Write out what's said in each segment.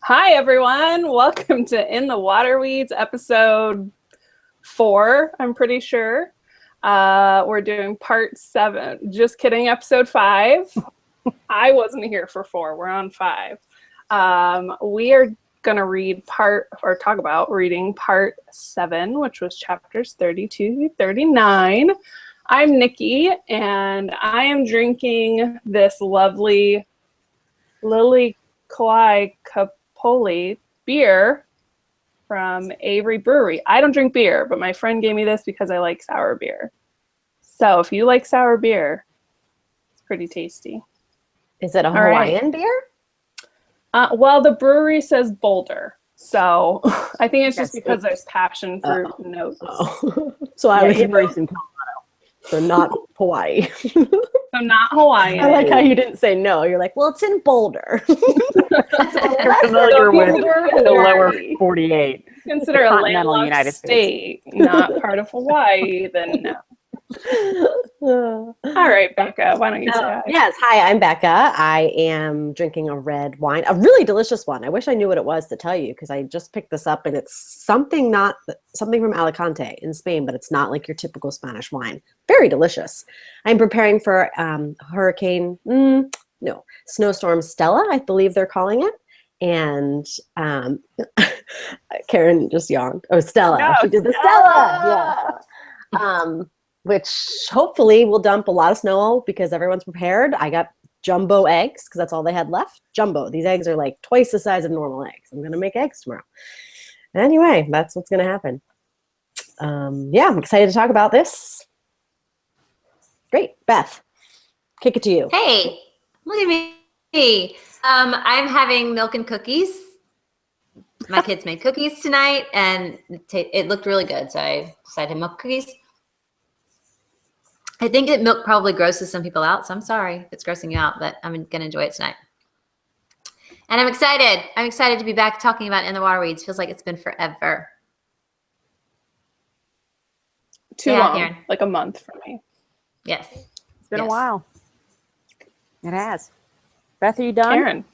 Hi, everyone. Welcome to In the Waterweeds, episode 4, I'm pretty sure. We're doing part 7. Just kidding, episode 5. I wasn't here for 4. We're on 5. We are going to talk about reading part 7, which was chapters 32 through 39. I'm Nikki, and I am drinking this lovely Lily Kauai Kapoli beer from Avery Brewery. I don't drink beer, but my friend gave me this because I like sour beer. So if you like sour beer, it's pretty tasty. Is it a Hawaiian beer? Well, the brewery says Boulder. So I think it's just because there's passion fruit notes. So I was Avery's in Colorado. So not Hawaii. So not Hawaiian. I like how you didn't say no. You're like, well, it's in Boulder. You're familiar with the lower 48. Consider a landlocked United state, not part of Hawaii, then no. All right, Becca, why don't you say hi? Yes, hi, I'm Becca. I am drinking a red wine, a really delicious one. I wish I knew what it was to tell you because I just picked this up and it's something from Alicante in Spain, but it's not like your typical Spanish wine. Very delicious. I'm preparing for snowstorm Stella, I believe they're calling it. And Karen just yawned. Oh, Stella. No, she did the Stella. Yeah. Which hopefully will dump a lot of snow because everyone's prepared. I got jumbo eggs because that's all they had left. Jumbo. These eggs are like twice the size of normal eggs. I'm going to make eggs tomorrow. Anyway, that's what's going to happen. Yeah, I'm excited to talk about this. Great. Beth, kick it to you. Hey, look at me. I'm having milk and cookies. My kids made cookies tonight, and it looked really good, so I decided to milk cookies. I think that milk probably grosses some people out, so I'm sorry if it's grossing you out, but I'm going to enjoy it tonight. And I'm excited. I'm excited to be back talking about In the Waterweeds. Feels like it's been forever. Too long, like a month for me. Yes. It's been a while. It has. Beth, are you done? Karen.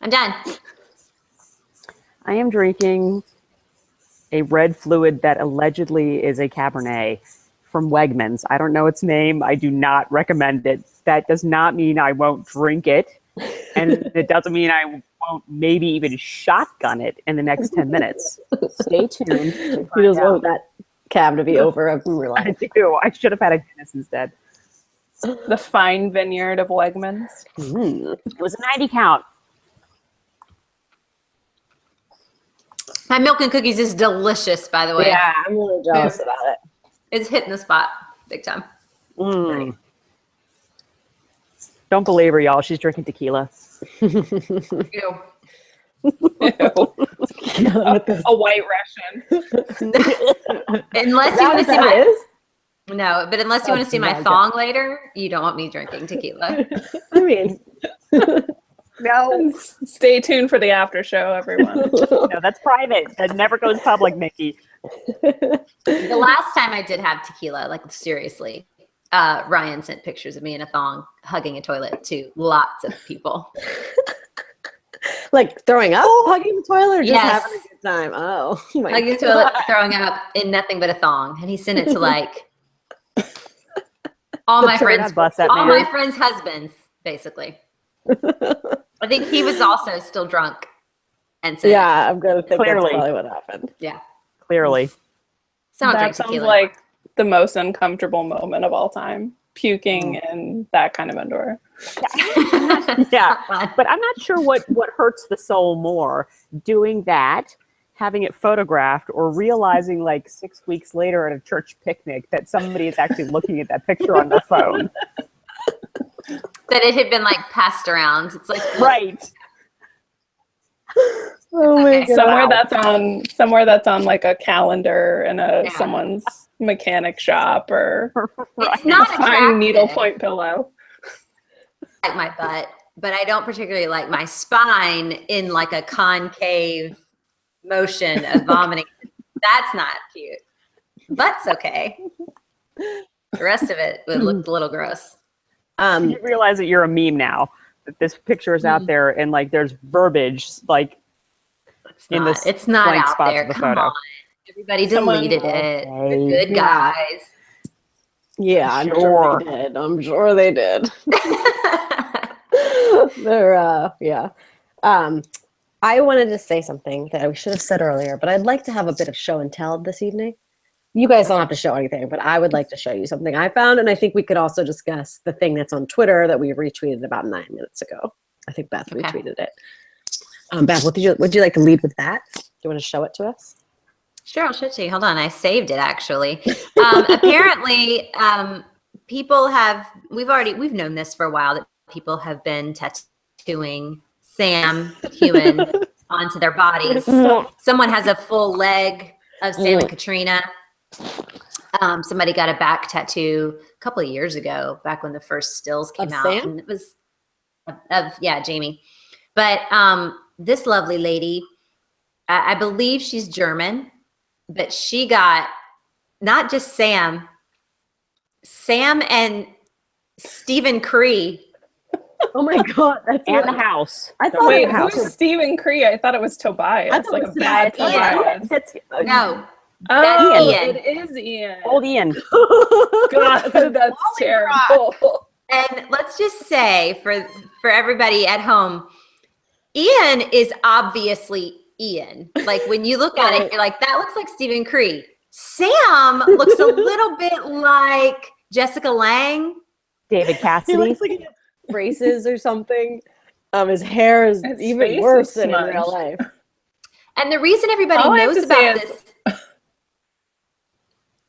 I'm done. I am drinking a red fluid that allegedly is a Cabernet from Wegmans. I don't know its name. I do not recommend it. That does not mean I won't drink it. And it doesn't mean I won't maybe even shotgun it in the next 10 minutes. Stay tuned. You just want that cab to be over. I do. I should have had a Guinness instead. The fine vineyard of Wegmans. It was a 90 count. My milk and cookies is delicious, by the way. Yeah, I'm really jealous about it. It's hitting the spot big time. Right. Don't believe her, y'all. She's drinking tequila. Ew. A white Russian. Unless you want to see unless you want to see my thong later, you don't want me drinking tequila. I mean, no. Stay tuned for the after show, everyone. No, that's private. That never goes public, Nikki. The last time I did have tequila, like seriously, Ryan sent pictures of me in a thong hugging a toilet to lots of people. Like throwing up, hugging the toilet, or just having a good time? Oh, my hugging the toilet, throwing up in nothing but a thong, and he sent it to like all my friends' husbands, basically. I think he was also still drunk, and so I'm gonna think that's probably what happened. Yeah, clearly. That sounds like the most uncomfortable moment of all time. Puking in that kind of underwear. Yeah, but I'm not sure what hurts the soul more, doing that, having it photographed, or realizing like 6 weeks later at a church picnic that somebody is actually looking at that picture on their phone. That it had been like passed around. It's like right. Oh my God. Somewhere that's on like a calendar in someone's mechanic shop or it's not a fine needlepoint pillow. I like my butt, but I don't particularly like my spine in like a concave motion of vomiting. That's not cute. Butt's okay. The rest of it would look a little gross. You realize that you're a meme now. That this picture is out there and like there's verbiage like in not. this It's not blank out spots there. of the Come photo. on. Everybody Someone- deleted it. Okay. We're good Yeah. guys. Yeah, I'm Sure. sure they did. I'm sure they did. They're yeah. I wanted to say something that I should have said earlier, but I'd like to have a bit of show and tell this evening. You guys don't have to show anything, but I would like to show you something I found, and I think we could also discuss the thing that's on Twitter that we retweeted about 9 minutes ago. I think Beth Okay. retweeted it. Beth, would you like to lead with that? Do you want to show it to us? Sure, I'll show it to you. Hold on, I saved it actually. Apparently, people have. We've known this for a while that people have been tattooing Sam Hewen onto their bodies. Someone has a full leg of Sam and Katrina. Somebody got a back tattoo a couple of years ago, back when the first stills came Of out, Sam? and it was Jamie. But this lovely lady, I believe she's German, but she got not just Sam and Stephen Cree. Oh my God, that's And the house. I thought Wait, it was who's Stephen Cree? I thought it was Tobias. I thought Like it a was bad Tobias. Tobias. That's No, Oh, That's Ian. it is Ian. old Ian. God, that's terrible. and let's just say for everybody at home, Ian is obviously Ian. Like when you look at it, you're like, that looks like Stephen Cree. Sam looks a little bit like Jessica Lange. David He Cassidy. looks like he has braces or something. His hair is His even face worse is than in smudged. real life. And the reason everybody All I have knows to say about is- this.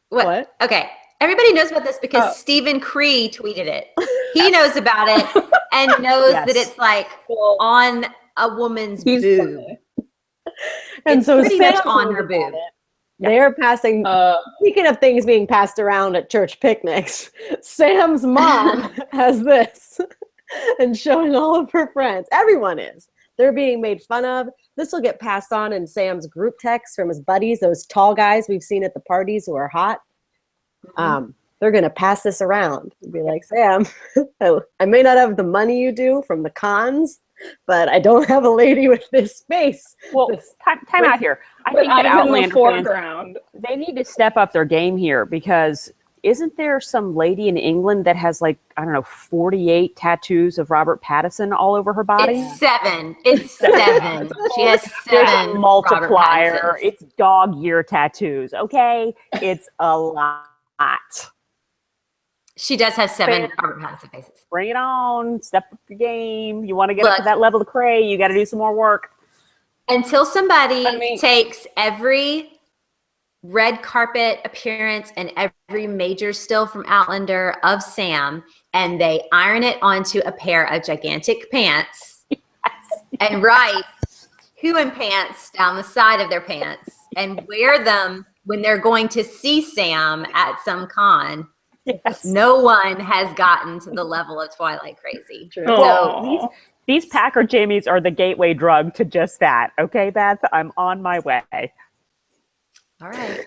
What? Okay. Everybody knows about this because Stephen Cree tweeted it. He knows about it and knows Yes. that it's like on a woman's He's boob. And It's so pretty Sam much on knows her about boob. it. They're passing. Speaking of things being passed around at church picnics, Sam's mom has this and showing all of her friends. Everyone is. They're being made fun of. This will get passed on in Sam's group text from his buddies, those tall guys we've seen at the parties who are hot. They're going to pass this around and be like, Sam, I may not have the money you do from the cons, but I don't have a lady with this face. Well, time out here. I But think that I'm in the Outlander fans, foreground. they need to step up their game here because isn't there some lady in England that has 48 tattoos of Robert Pattinson all over her body? It's 7. It's 7. She has 7. There's a Robert multiplier. Pattinsons. It's dog year tattoos. Okay, it's a lot. She does have 7 Fan- Robert Pattinson faces. Bring it on. Step up your game. You want to get up to Look. that level of cray, you got to do some more work. Until somebody I mean- takes every red carpet appearance and every major still from Outlander of Sam and they iron it onto a pair of gigantic pants and write Hewen pants down the side of their pants and wear them when they're going to see Sam at some con. Yes. No one has gotten to the level of Twilight crazy. True. Aw. These Packer Jamies are the gateway drug to just that. Okay, Beth? I'm on my way. All right.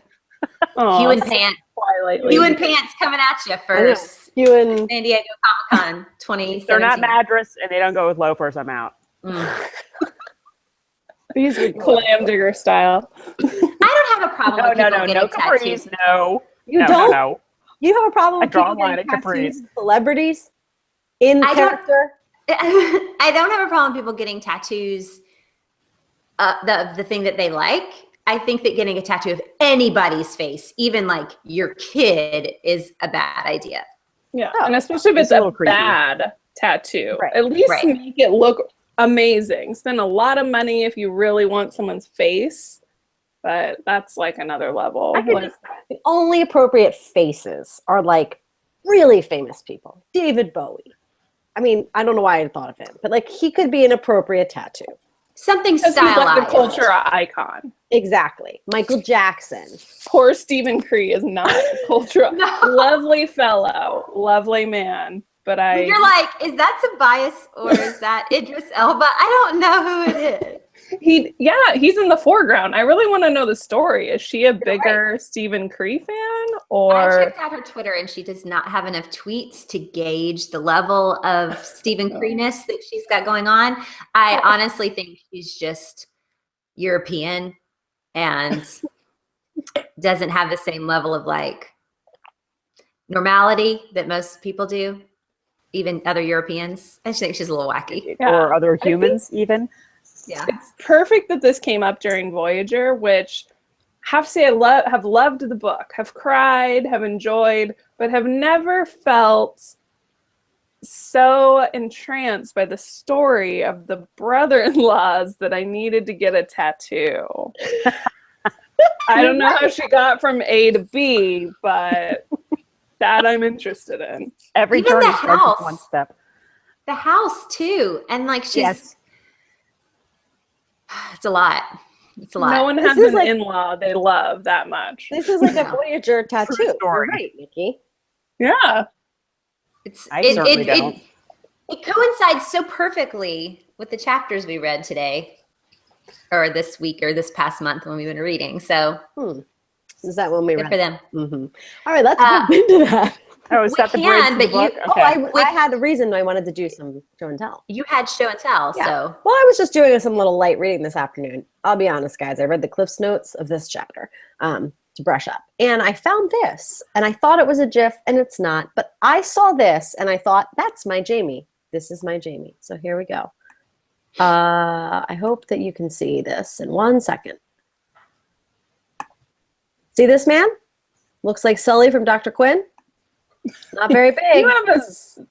Aw, Hewen pants. Twilight Hewen lady. pants coming at you first. You and San Diego Comic Con 2017. They're not Madras and they don't go with loafers. I'm out. these are Clam digger style. I don't have a problem with people getting no tattoos. capris. No. You no, don't? No. You have a problem I with draw people a line getting at capris. tattoos of celebrities in I don't- character? I don't have a problem with people getting tattoos the thing that they like. I think that getting a tattoo of anybody's face, even like your kid, is a bad idea. Yeah, Oh, and especially if it's it's a a little creepy. bad tattoo. Right, At least right. make it look amazing. Spend a lot of money if you really want someone's face, but that's like another level. I could Like- just, the only appropriate faces are like really famous people. David Bowie. I mean, I don't know why I thought of him, but like he could be an appropriate tattoo. Something Because he's like stylized. the culture icon. Exactly. Michael Jackson. Poor Stephen Cree is not a culture. Lovely fellow, lovely man. But You're like, is that Tobias or is that Idris Elba? I don't know who it is. he's in the foreground. I really want to know the story. Is she a bigger Stephen Cree fan I or checked out her Twitter and she does not have enough tweets to gauge the level of Stephen Cree-ness that she's got going on. I honestly think she's just European and doesn't have the same level of like normality that most people do, even other Europeans. I just think she's a little wacky. Yeah. Or other humans even. Yeah. It's perfect that this came up during Voyager, which have to say I have loved the book, have cried, have enjoyed, but have never felt so entranced by the story of the brother-in-laws that I needed to get a tattoo. I don't know how she got from A to B, but that I'm interested in. Every Even journey the starts house. with one step. The house too. And like she's Yes. it's a lot. It's a lot. No one This has is an like- in-law they love that much. This is like a No. Voyager tattoo. True You're story. right, Nikki. Yeah. I certainly don't. It coincides so perfectly with the chapters we read today, or this week, or this past month when we've been reading. So Is that when we good read? for them. Mm-hmm. All right, let's jump into that. Oh, is We that the can, bridge to the but you- book? Okay. I had a reason I wanted to do some show and tell. You had show and tell, Yeah. so Well, I was just doing some little light reading this afternoon. I'll be honest, guys. I read the Cliff's Notes of this chapter to brush up. And I found this, and I thought it was a GIF, and it's not. But I saw this, and I thought, that's my Jamie. This is my Jamie. So here we go. I hope that you can see this in 1 second. See this man? Looks like Sully from Dr. Quinn. Not very big. You have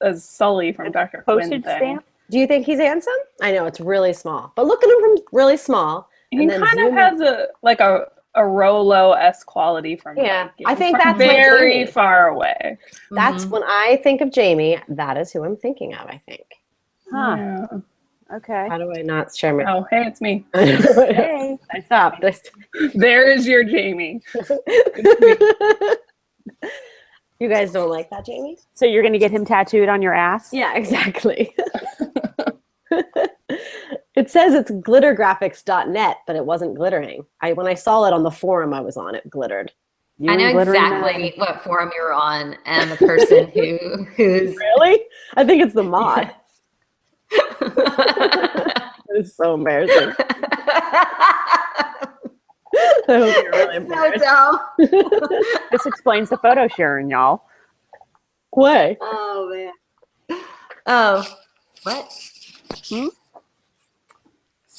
a Sully from Dr. Quinn Postage thing. stamp? Do you think he's handsome? I know, it's really small. But look at him from really small. He and then kind of zoom has a Rolo-esque quality from Yeah, like, I think from that's my very Jamie. far away. That's when I think of Jamie, that is who I'm thinking of, I think. Huh. Yeah. Okay. How do I not share my... Oh, hey, it's me. Hey. I stopped. There is your Jamie. You guys don't like that, Jamie? So you're going to get him tattooed on your ass? Yeah, exactly. It says it's glittergraphics.net, but it wasn't glittering. When I saw it on the forum I was on, it glittered. You I know and glittering exactly what forum you were on and the person who's Really? I think it's the mod. It's so embarrassing. I hope you're really so embarrassed. dumb. This explains the photo sharing, y'all. What? Oh man. Oh, what?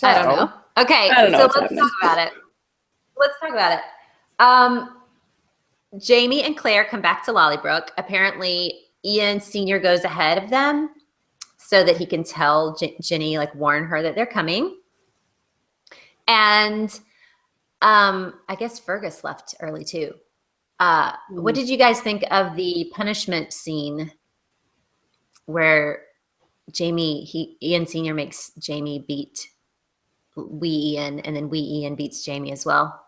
I don't know. Okay, I don't know so what's let's happening. talk about it. Let's talk about it. Jamie and Claire come back to Lollybrook. Apparently, Ian Sr. goes ahead of them so that he can tell Ginny, like warn her that they're coming. And I guess Fergus left early too. What did you guys think of the punishment scene where Ian Sr. makes Jamie beat wee Ian, and then wee Ian beats Jamie as well?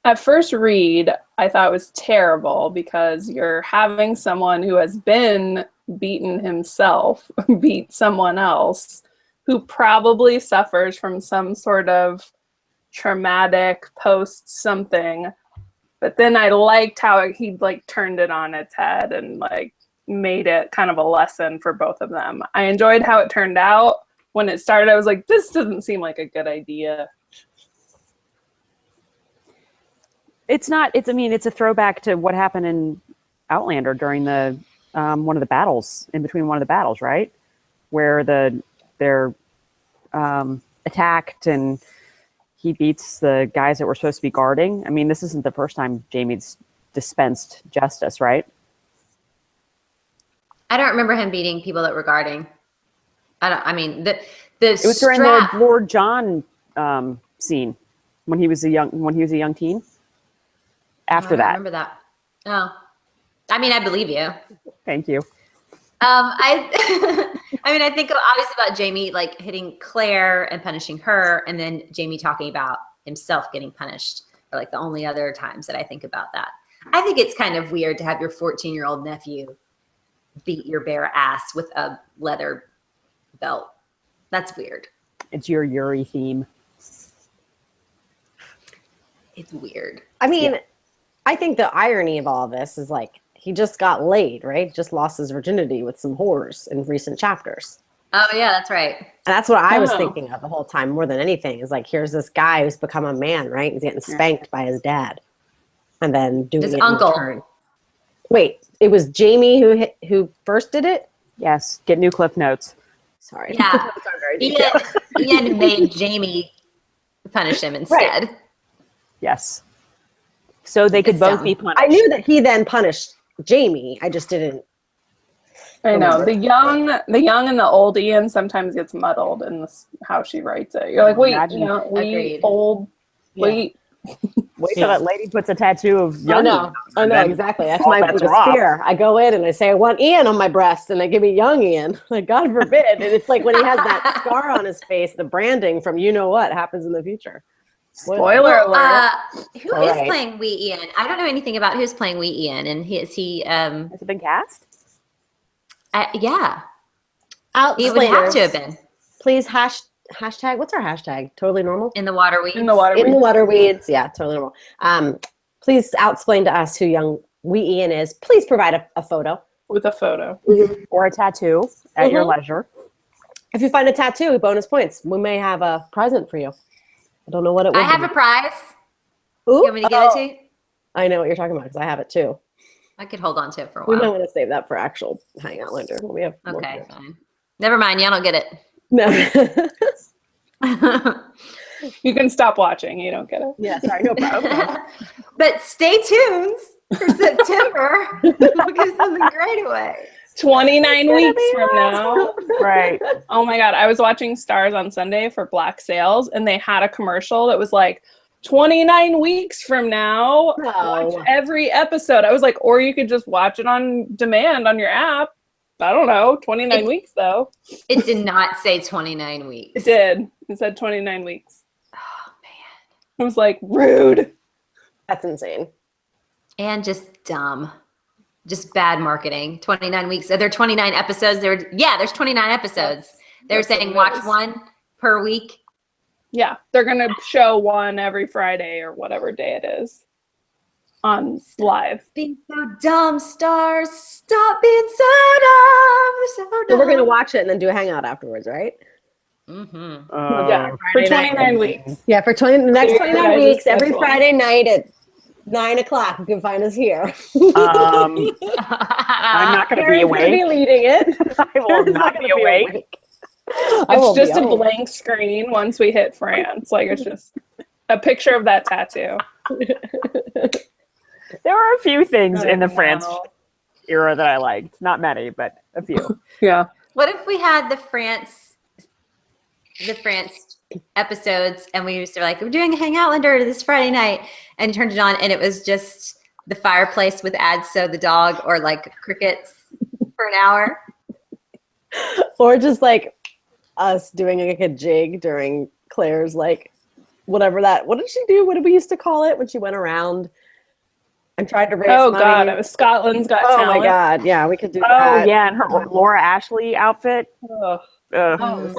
At first read, I thought it was terrible because you're having someone who has been beaten himself beat someone else who probably suffers from some sort of traumatic post something. But then I liked how he like turned it on its head and like made it kind of a lesson for both of them. I enjoyed how it turned out. When it started, I was like, this doesn't seem like a good idea. It's not. It's a throwback to what happened in Outlander during the one of the battles, in between one of the battles, right? Where they're attacked and he beats the guys that were supposed to be guarding. I mean, this isn't the first time Jamie's dispensed justice, right? I don't remember him beating people that were guarding. The It was during the strap. Lord John scene when he was a young teen. After I don't that, remember that. Oh, I believe you. thank you. I think obviously about Jamie like hitting Claire and punishing her, and then Jamie talking about himself getting punished are like the only other times that I think about that. I think it's kind of weird to have your 14-year-old nephew beat your bare ass with a leather belt. That's weird. It's your Yuri theme. It's weird. I mean, I think the irony of all this is like he just got laid, right? Just lost his virginity with some whores in recent chapters. Oh yeah, that's right. And that's what I was Oh. thinking of the whole time, more than anything, is like, here's this guy who's become a man, right? He's getting spanked by his dad, and then doing His it uncle. in return. Wait, it was Jamie who first did it? Yes, get new Cliff Notes. Sorry. Yeah. Those are very detailed. Ian made Jamie punish him instead. Yes. So they could It's both dumb. be punished. I knew that he then punished Jamie. I just didn't. I know Remember. the young and the old Ian sometimes gets muddled in this, how she writes it. You're like, wait, Imagine. Agreed. old, Yeah. wait. Wait till that lady puts a tattoo of I young know. Ian. I know Then exactly. That's all my bets biggest are off. fear. I go in and I say, I want Ian on my breast, and they give me young Ian. Like, God forbid. And it's like when he has that scar on his face, the branding from you know what happens in the future. Spoiler Well, alert. who All is right. playing Wee Ian? I don't know anything about who's playing Wee Ian, and is he? Has it been cast? Yeah, Out he would have to have been Please hashtag. What's our hashtag? Totally normal. in the Waterweeds. In the water. In the Waterweeds. Yeah, totally normal. Please explain to us who young Wee Ian is. Please provide a photo. With a photo. Or a tattoo at your Mhm. leisure. If you find a tattoo, bonus points. We may have a present for you. I don't know what it would I have be. a prize. Ooh, You want me to give it to you? I know what you're talking about because I have it too. I could hold on to it for a We might while. want to save that for actual hangout later when we have more Okay, viewers. fine. Never mind. Y'all don't get No. it. You can stop watching. You don't get it. Yeah, sorry, no problem. But stay tuned for September. We'll give something great away. 29 weeks from now. Right. Oh my God. I was watching Stars on Sunday for Black Sails, and they had a commercial that was like, 29 weeks from now, watch No. every episode. I was like, or you could just watch it on demand on your app. I don't know. 29 weeks, though. It did not say 29 weeks. It did. It said 29 weeks. Oh, man. I was like, rude. That's insane. And just dumb. Just bad marketing. 29 weeks. Are there 29 episodes? There's 29 episodes. They were That's what saying it watch is. one per week. Yeah. They're going to show one every Friday or whatever day it is on live. Being so dumb, Stars. Stop being so dumb. So dumb. So we're going to watch it and then do a hangout afterwards, right? Mm-hmm. Yeah. For 29 weeks. Yeah, for the next Clear your 29 guys' weeks, every schedule. Friday night at 9 o'clock, you can find us here. I'm not going to be Karen's gonna awake. be leading it. I will Karen's not gonna be awake. I will It's just be a home. blank screen once we hit France. Like, it's just a picture of that tattoo. There were a few things in the No. France era that I liked. Not many, but a few. Yeah. What if we had the France episodes and we used to like, we're doing a Hangoutlader this Friday night, and turned it on and it was just the fireplace with Adso the dog or like crickets for an hour. Or just like us doing like a jig during Claire's like whatever that. What did she do? What did we used to call it when she went around and tried to raise Oh, money? God. It was Scotland's Got Oh Talent. my God! Yeah, we could do Oh, that. yeah, and her Laura Ashley outfit. Ugh. Ugh.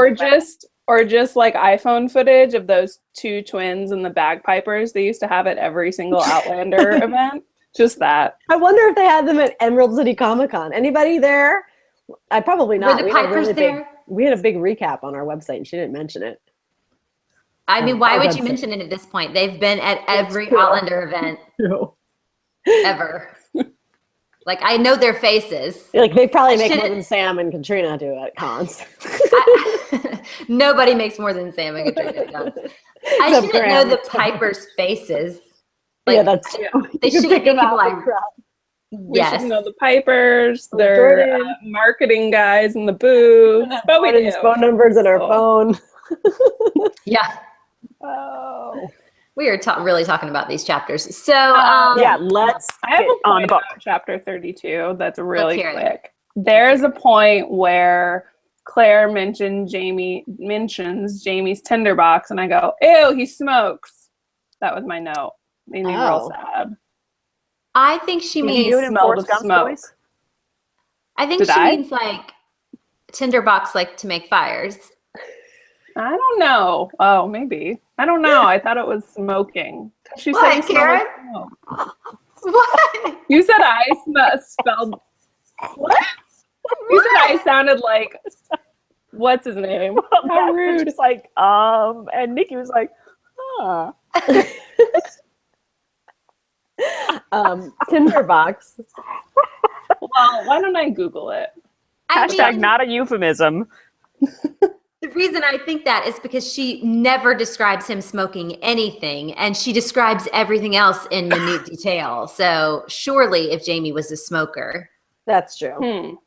Or just like iPhone footage of those two twins and the bagpipers. They used to have at every single Outlander event. Just that. I wonder if they had them at Emerald City Comic Con. Anybody there? I probably not. Were the We had a Pipers really there? we had a big recap on our website, and she didn't mention it. I mean, why Oh, would that's you it. mention it at this point? They've been at every true. Outlander event No. ever. Like, I know their faces. Like they probably make more shouldn't- than Sam and Katrina do at cons. Nobody makes more than Sam and Katrina at cons. I Except shouldn't know Graham. the Pipers' faces. Yeah, that's true. They You can shouldn't pick be them out people the like, crowd. We yes. should know the Pipers, Oh, their Jordan. marketing guys in the booth. But we Jordan's do. phone numbers in our Oh. phone. Yeah. Oh. We are really talking about these chapters. So, Yeah, let's I have get a on point the book. about chapter 32 that's really hear it. quick. There's a point where Claire mentions Jamie's tinderbox, and I go, ew, he smokes. That was my note. Made me real Oh. sad. I think she Did you means, do it in smell Forrest the Gump's smoke. voice? I think Did she I? means like tinderbox, like to make fires. I don't know. Oh, maybe. I don't know. I thought it was smoking. She What, said he smelled like Karen? smoke. What? You said I spelled. What? You said I sounded like What's his name? How rude. Just like, and Nikki was like, huh. Tinderbox. Well, why don't I Google it? Hashtag not a euphemism. The reason I think that is because she never describes him smoking anything, and she describes everything else in minute detail. So surely if Jamie was a smoker, That's true.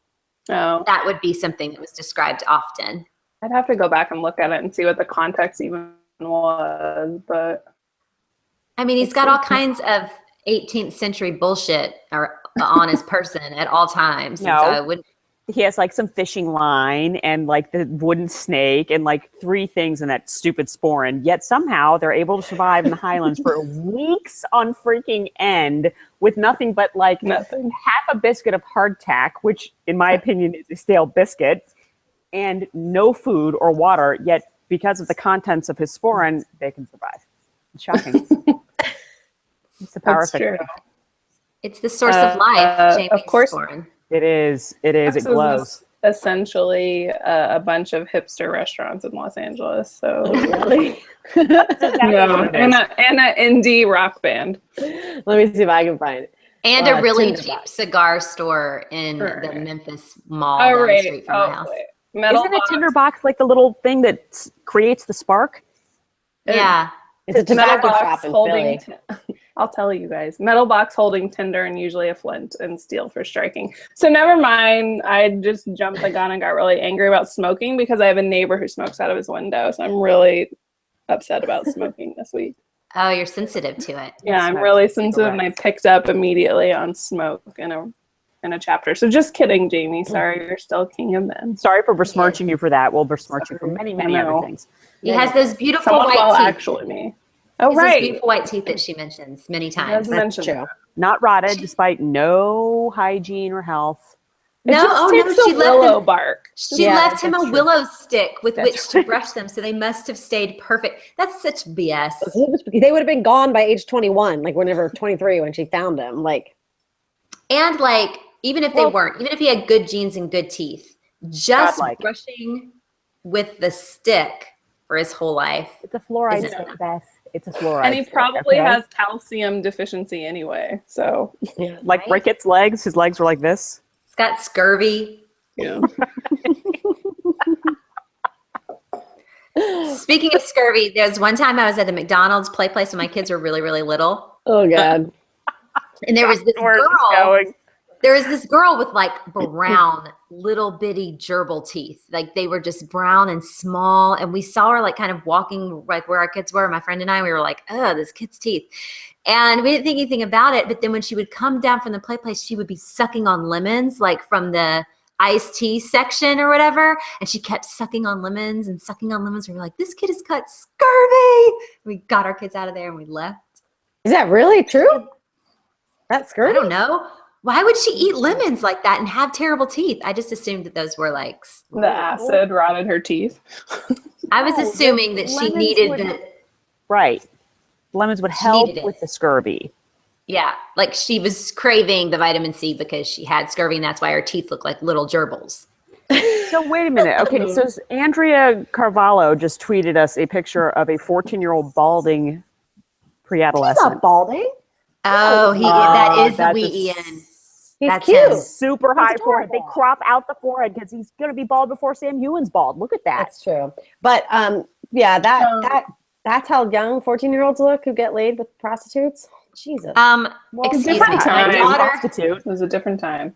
Oh, that would be something that was described often. I'd have to go back and look at it and see what the context even was, but I mean, he's got all kinds of 18th century bullshit on his person at all times. No. And so I wouldn't. He has like some fishing line and like the wooden snake and like 3 things in that stupid sporin. Yet somehow they're able to survive in the Highlands for weeks on freaking end with nothing but like nothing. half a biscuit of hardtack, which in my opinion is a stale biscuit, and no food or water. Yet because of the contents of his sporin, they can survive. It's shocking. It's the power That's of true. It's the source of life, Jamie's of course. sporin. It is. It is. It glows. Essentially a bunch of hipster restaurants in Los Angeles. So Really? no, and an indie rock band. Let me see if I can find it. And a really Tinderbox. cheap cigar store in the Right. Memphis Mall Oh, down the right. street from my house. Wait. Metal Isn't a Box. tinderbox like the little thing that creates the spark? Yeah. It's a Metal tobacco box shop in holding Philly. I'll tell you guys. Metal box holding tinder and usually a flint and steel for striking. So never mind. I just jumped the gun and got really angry about smoking because I have a neighbor who smokes out of his window. So I'm really upset about smoking this week. Oh, you're sensitive to it. Yeah, I'm Smokes really cigarettes. sensitive and I picked up immediately on smoke in a chapter. So just kidding, Jamie. Sorry, you're still king of men. Sorry for besmirching you for that. We'll besmirch you for many, many No. other things. He has those beautiful Someone white well, teeth. actually me. Oh, He has those right. beautiful white teeth that she mentions many times. does That's mention true. Not rotted, despite no hygiene or health. It No, just oh takes no, she a left willow him. bark. She Yeah, left him a that's true. willow stick with That's which to brush them, so they must have stayed perfect. That's such BS. They would have been gone by age 21, like whenever 23 when she found him. Like, And like, even if they weren't, even if he had good genes and good teeth, just Godlike. brushing with the stick for his whole life. It's a fluoride Isn't stick, it? Beth. It's a fluoride And he stick, probably okay? has calcium deficiency anyway. So, Like Right? Ricketts' legs. His legs were like this. It's got scurvy. yeah. Speaking of scurvy, there's one time I was at the McDonald's play place when my kids were really, really little. oh God. And there was this Where's this girl. going? There was this girl with like brown, little bitty gerbil teeth. Like they were just brown and small. And we saw her like kind of walking like where our kids were. My friend and I, we were like, oh, this kid's teeth. And we didn't think anything about it. But then when she would come down from the play place, she would be sucking on lemons, like from the iced tea section or whatever. And she kept sucking on lemons and sucking on lemons. We were like, this kid has got scurvy. We got our kids out of there and we left. Is that really true? That's I scurvy? don't know. Why would she eat lemons like that and have terrible teeth? I just assumed that those were like. The acid rotted her teeth. I was No, assuming that she lemons needed would- the. Right. Lemons would She help needed it. with the scurvy. Yeah, like she was craving the vitamin C because she had scurvy, and that's why her teeth look like little gerbils. So wait a minute. Okay, so Andrea Carvalho just tweeted us a picture of a 14-year-old balding He's pre-adolescent. not balding. Oh, that is that's Wee a Ian. He's That's cute. him. Super high forehead. They adorable. crop out the forehead because he's going to be bald before Sam Ewan's bald. Look at that. That's true. But yeah, that's how young 14-year-olds look who get laid with prostitutes. Jesus. Excuse me. different time. Prostitute. It was a different time.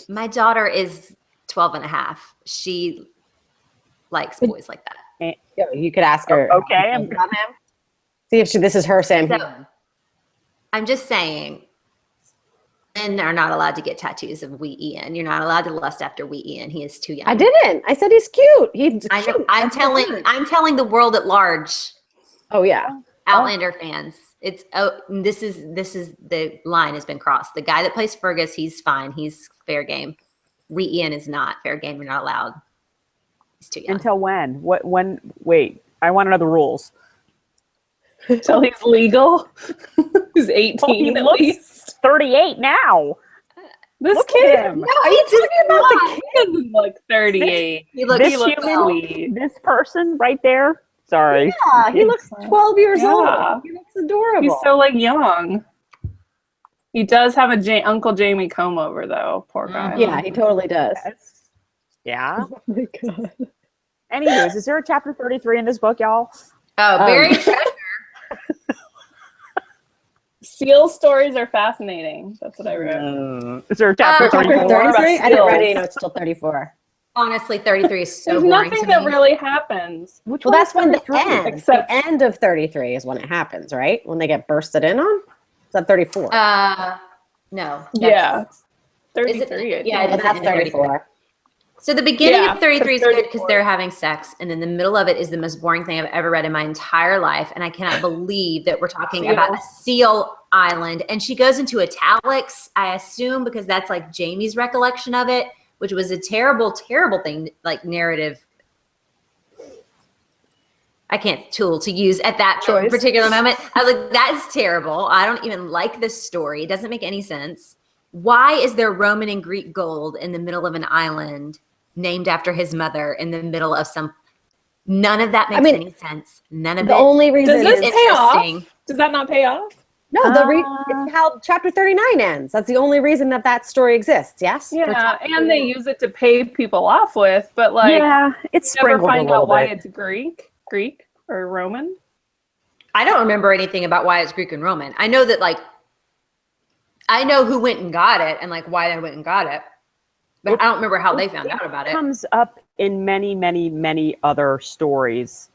My daughter is 12 and a half. She likes boys like that. Yeah, you could ask her. Okay. See if this is her, Sam. So, I'm just saying, men are not allowed to get tattoos of Wee Ian. You're not allowed to lust after Wee Ian. He is too young. I didn't. I said he's cute. He's I know. cute. I'm That's what I telling. heard. I'm telling the world at large. Oh yeah. Outlander fans. It's this is the line has been crossed. The guy that plays Fergus, he's fine. He's fair game. Wee Ian is not fair game. You're not allowed. He's too young. Until when? When? Wait. I want to know the rules. Until he's legal. He's 18 He at looks least. 38 now. This Look kid, at him. No, Are you talking about the kid? he doesn't look 38. He looks This looks human, sweet. this person right there. Sorry. Yeah, he looks 12 years Yeah. old. He looks adorable. He's so like young. He does have a Uncle Jamie comb over though. Poor guy. Yeah, he totally does. Yeah. Oh my God. Anyways, is there a chapter 33 in this book, y'all? Oh, buried treasure. Seal stories are fascinating. That's what I wrote. Is there a chapter Chapter 34? 33? I didn't seals. write any notes till 34. Honestly, 33 is so There's boring nothing to that me. really happens. Which Well, one that's is when the 33? end. Except- the end of 33 is when it happens, right? When they get bursted in on? Is that 34? No. Yeah. Is it? 33. I Yeah, think. it is. That's 34. So the beginning Yeah, of 33 is 'cause good because 34. they're having sex, and then the middle of it is the most boring thing I've ever read in my entire life, and I cannot believe that we're talking about a seal island. And she goes into italics, I assume, because that's like Jamie's recollection of it, which was a terrible, terrible thing, like narrative. I can't tool to use at that Choice. particular moment. I was like, that's terrible. I don't even like this story. It doesn't make any sense. Why is there Roman and Greek gold in the middle of an island named after his mother in the middle of some? None of that makes any sense. None of The it only reason Does this is pay off? interesting. Does that not pay off? no, it's how chapter 39 ends. That's the only reason that story exists. Yes. For Yeah, chapter and they 39. use it to pay people off with, but like, yeah, it's you never sprinkled a find little out why bit. it's Greek or Roman. I don't remember anything about why it's Greek and Roman. I know that, like, I know who went and got it and like why they went and got it, but I don't remember how they found out about it. Comes up in many, many, many other stories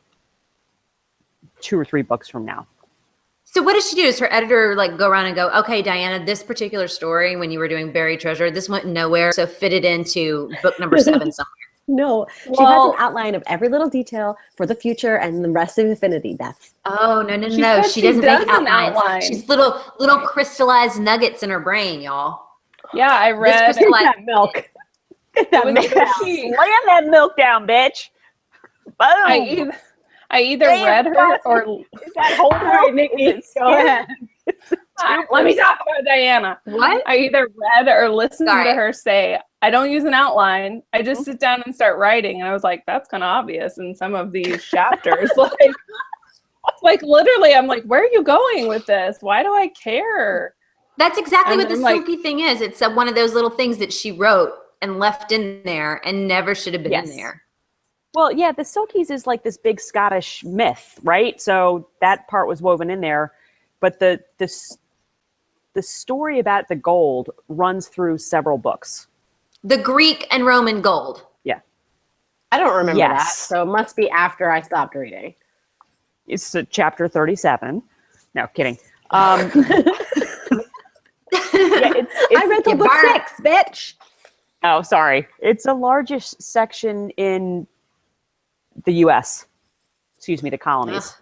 2 or 3 books from now. So what does she do? Does her editor like go around and go, okay, Diana, this particular story when you were doing Buried Treasure, this went nowhere, so fit it into book number 7 somewhere. No, she has Well- an outline of every little detail for the future and the rest of Infinity. That's Oh, no. She No. said She she doesn't does make an outlines. outline. She's little crystallized nuggets in her brain, y'all. Yeah, I read. crystal- that milk. it That was milk. she- Slam that milk down, bitch. Boom. I either Damn, read her Johnson. or Is that whole All right, Nikki, go ahead. let me talk about Diana. What? I either read or listened Sorry. to her say, I don't use an outline. I just sit down and start writing. And I was like, that's kind of obvious in some of these chapters. like literally, I'm like, where are you going with this? Why do I care? That's exactly And what the I'm like- silky thing is. It's one of those little things that she wrote and left in there and never should have been Yes. in there. Well, yeah, the Silkies is like this big Scottish myth, right? So that part was woven in there, but the story about the gold runs through several books. The Greek and Roman gold. I don't remember that, Yes. so it must be after I stopped reading. It's chapter 37. No, kidding. Yeah, I read till you book burn. 6, bitch. Oh, sorry. It's the largest section in the U.S. Excuse me, the colonies.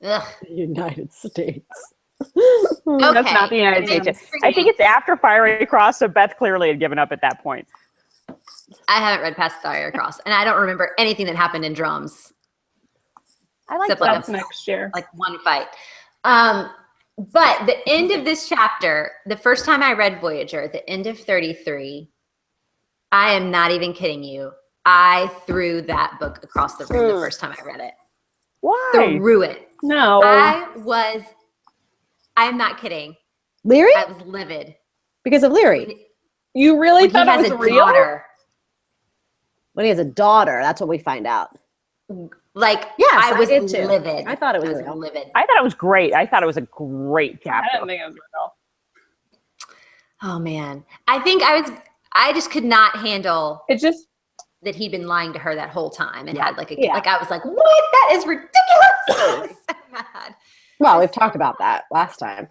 Ugh. United States. Okay. That's not the United And States. then I think it's after Fiery Cross, so Beth clearly had given up at that point. I haven't read past Fire Cross, and I don't remember anything that happened in Drums. I like Except that. That's next year. Like one fight. But the end of this chapter, the first time I read Voyager, at the end of 33, I am not even kidding you. I threw that book across the room the first time I read it. Why? Threw it. No. I am not kidding. Leary? I was livid. Because of Leary. You really When he thought it has was a real? daughter. When he has a daughter, that's what we find out. Like, Yes, I I was did too. livid. I thought it was real. livid. I thought it was great. I thought it was a great I chapter. didn't think it was real. Oh man. I just could not handle It just that he'd been lying to her that whole time and had like a Yeah. like I was like, what? That is ridiculous. I was so mad. Well, we've talked about that last time.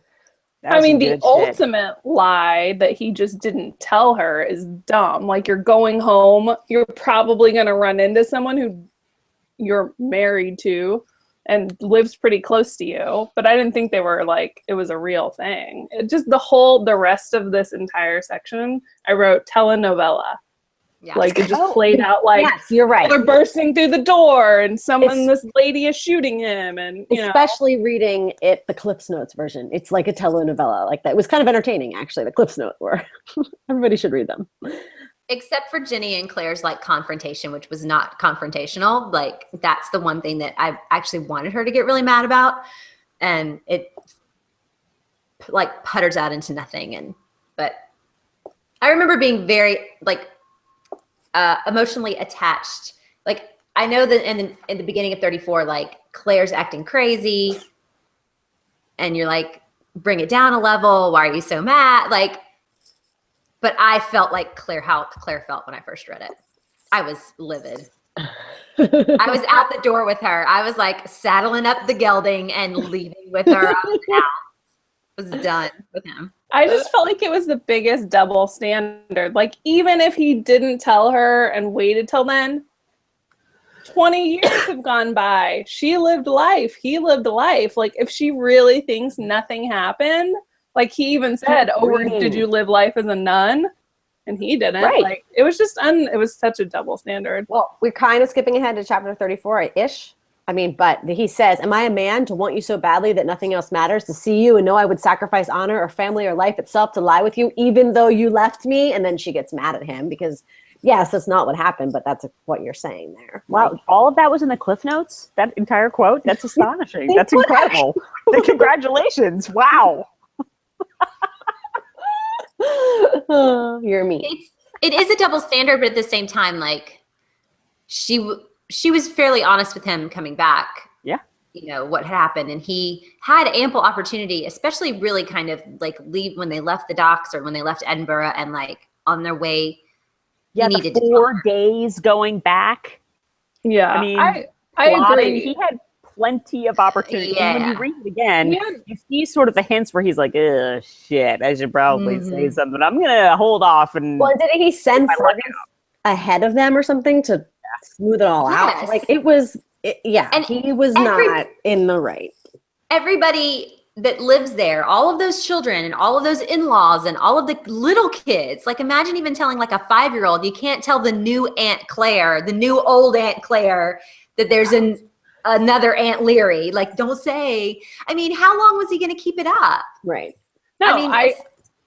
That I was mean, some the good shit. ultimate lie that he just didn't tell her is dumb. Like, you're going home, you're probably going to run into someone who you're married to and lives pretty close to you. But I didn't think they were like, it was a real thing. It just the rest of this entire section, I wrote telenovela. Yeah. Like it just played out like yes, you're right. they're bursting through the door and this lady is shooting him, and especially reading it the Cliff's Notes version. It's like a telenovela like that. It was kind of entertaining, actually. The Cliff's Note, where everybody should read them. Except for Ginny and Claire's like confrontation, which was not confrontational. Like that's the one thing that I actually wanted her to get really mad about, and it like putters out into nothing. But I remember being very like emotionally attached. Like I know that in the beginning of 34, like Claire's acting crazy, and you're like, bring it down a level. Why are you so mad? Like, but I felt like how Claire felt when I first read it. I was livid. I was out the door with her. I was like saddling up the gelding and leaving with her. I was out. I was done with him. I just felt like it was the biggest double standard. Like, even if he didn't tell her and waited till then, 20 years have gone by. She lived life. He lived life. Like, if she really thinks nothing happened, like he even said, did you live life as a nun? And he didn't. Right. Like, it was just, it was such a double standard. Well, we're kind of skipping ahead to chapter 34-ish. I mean, but he says, am I a man to want you so badly that nothing else matters, to see you and know I would sacrifice honor or family or life itself to lie with you, even though you left me? And then she gets mad at him because, yes, that's not what happened, but that's what you're saying there. Wow, Like, all of that was in the Cliff Notes? That entire quote? That's astonishing. That's incredible. Congratulations. Wow. you're mean. It is a double standard, but at the same time, like she was fairly honest with him coming back. Yeah. You know, what happened. And he had ample opportunity, especially really kind of like leave when they left the docks or when they left Edinburgh and like on their way. Yeah, he the needed 4 days going back. Yeah. I mean, I agree. He had plenty of opportunity. Yeah. And when you read it again, you see sort of the hints where he's like, ugh, shit, I should probably say something. I'm going to hold off. And Well, didn't he send Fergus ahead of them or something to smooth it all out? Like it was, and he was not in the right. Everybody that lives there, all of those children and all of those in-laws and all of the little kids, like imagine even telling like a 5-year-old, you can't tell the new Aunt Claire, the new old Aunt Claire that there's another Aunt Leary. Like don't say, I mean, how long was he going to keep it up? Right. No, I mean,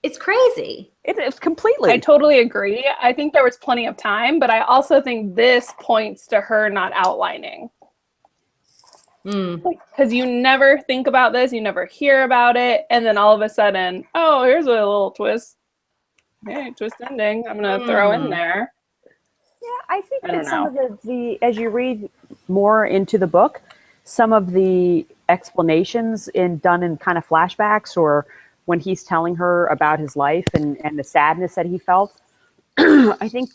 it's crazy. It's completely. I totally agree. I think there was plenty of time, but I also think this points to her not outlining. Because you never think about this, you never hear about it, and then all of a sudden, oh, here's a little twist. Hey, twist ending. I'm going to throw in there. Yeah, I think that some of the as you read more into the book, some of the explanations done in kind of flashbacks or when he's telling her about his life and the sadness that he felt, I think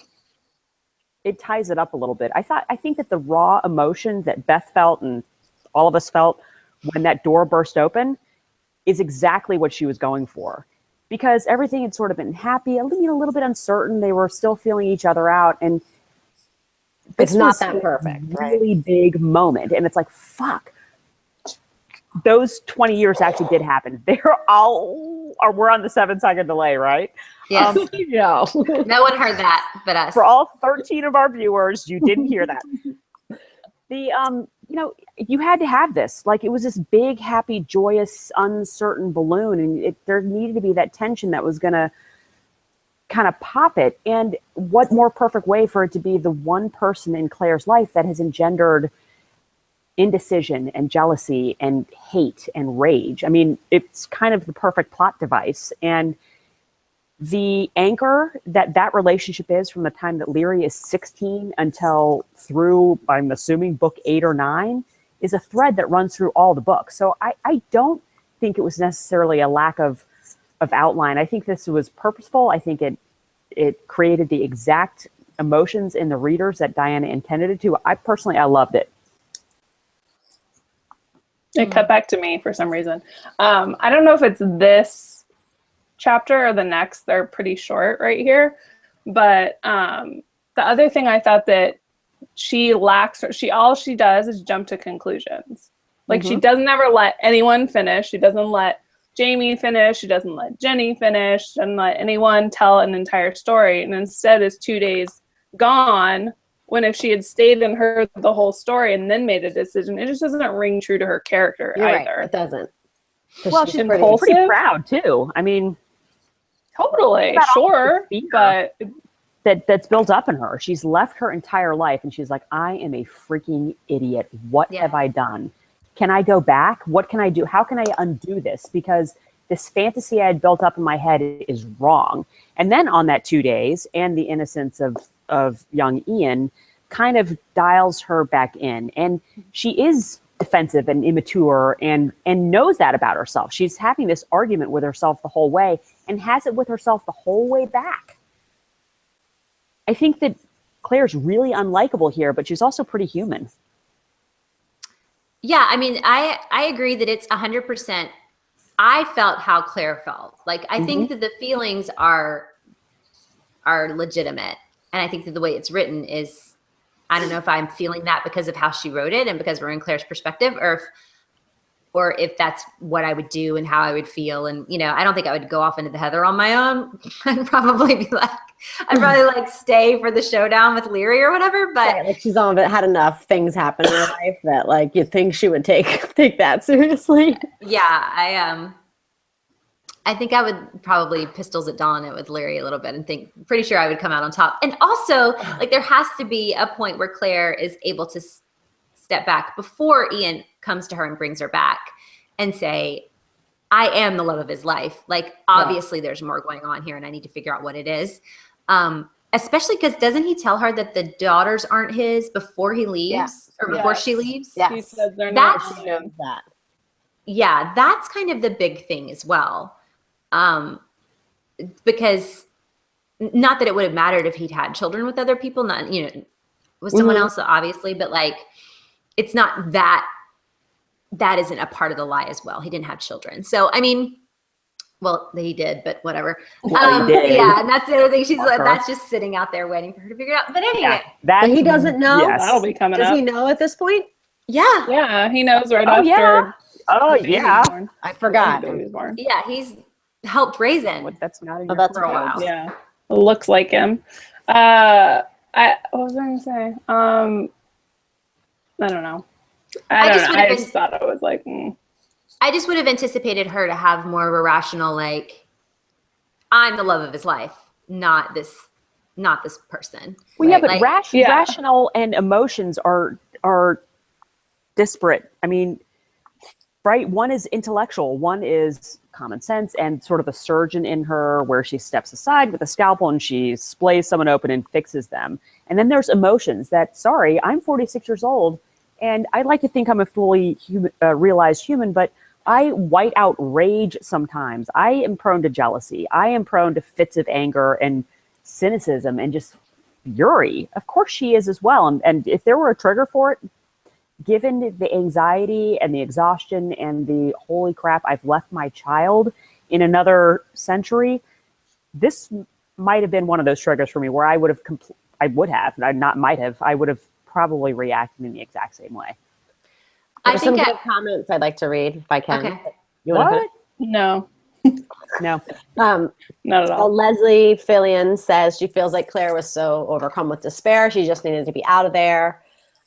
it ties it up a little bit. I think that the raw emotion that Beth felt and all of us felt when that door burst open is exactly what she was going for, because everything had sort of been happy, a little bit uncertain. They were still feeling each other out, and it's not that perfect, right? Really big moment, and it's like, fuck. Those 20 years actually did happen. We're on the 7-second delay, right? Yes. No. No one heard that but us. For all 13 of our viewers, you didn't hear that. You had to have this. Like, it was this big, happy, joyous, uncertain balloon, and there needed to be that tension that was going to kind of pop it. And what more perfect way for it to be the one person in Claire's life that has engendered indecision and jealousy and hate and rage. I mean, it's kind of the perfect plot device. And the anchor that relationship is from the time that Leary is 16 until through, I'm assuming, book 8 or 9, is a thread that runs through all the books. So I don't think it was necessarily a lack of outline. I think this was purposeful. I think it created the exact emotions in the readers that Diana intended it to. I loved it. It cut back to me for some reason. I don't know if it's this chapter or the next. They're pretty short right here. But the other thing I thought that she lacks, all she does is jump to conclusions. Like she doesn't ever let anyone finish. She doesn't let Jamie finish. She doesn't let Jenny finish. She doesn't let anyone tell an entire story. And instead is 2 days gone, when if she had stayed and heard the whole story and then made a decision, it just doesn't ring true to her character You're either. right. It doesn't. Well, she's impulsive. pretty proud too. I mean, Totally, sure, but that's built up in her. She's left her entire life and she's like, I am a freaking idiot. What have I done? Can I go back? What can I do? How can I undo this? Because this fantasy I had built up in my head is wrong. And then on that 2 days, and the innocence of young Ian kind of dials her back in. And she is defensive and immature and knows that about herself. She's having this argument with herself the whole way and has it with herself the whole way back. I think that Claire's really unlikable here, but she's also pretty human. Yeah, I mean, I agree that it's 100%. I felt how Claire felt. Like, I think that the feelings are legitimate. And I think that the way it's written is, I don't know if I'm feeling that because of how she wrote it and because we're in Claire's perspective, or if that's what I would do and how I would feel. And, you know, I don't think I would go off into the heather on my own. I'd probably stay for the showdown with Leary or whatever. But like she's had enough things happen in her life that like you'd think she would take that seriously. Yeah, I think I would probably pistols at dawn it with Larry a little bit and pretty sure I would come out on top. And also, like, there has to be a point where Claire is able to step back before Ian comes to her and brings her back and say, I am the love of his life. Like, obviously there's more going on here and I need to figure out what it is. Especially because doesn't he tell her that the daughters aren't his before he leaves or before she leaves? Yes. He says they're not. She knows that. Yeah, that's kind of the big thing as well. Because not that it would have mattered if he'd had children with other people, not, you know, with someone else, obviously, but like, it's not that isn't a part of the lie as well. He didn't have children. So, I mean, well, he did, but whatever. Well, he did. Yeah. And that's the other thing. She's like, that's just sitting out there waiting for her to figure it out. But anyway. But he doesn't know. Yes. That'll be coming up. Does he know at this point? Yeah. Yeah, he knows right after. Yeah. Oh, yeah. I forgot. He was born. Yeah. He's helped raise him. That's not in Oh, your that's for a while. Yeah, looks like him. What was I going to say? I don't know. I just thought it was like. I just would have anticipated her to have more of a rational, like, I'm the love of his life, not this person. Well, yeah, right? but Like, rational and emotions are disparate. I mean, right? One is intellectual, one is common sense and sort of a surgeon in her where she steps aside with a scalpel and she splays someone open and fixes them. And then there's emotions that, sorry, I'm 46 years old and I like to think I'm a fully realized human, but I white out rage sometimes. I am prone to jealousy. I am prone to fits of anger and cynicism and just fury. Of course she is as well. And if there were a trigger for it, given the anxiety and the exhaustion and the holy crap, I've left my child in another century, this might have been one of those triggers for me where I would have probably reacted in the exact same way. There's some good comments I'd like to read if I can. Okay. You want What? No, to? not at all. Leslie Fillion says she feels like Claire was so overcome with despair. She just needed to be out of there.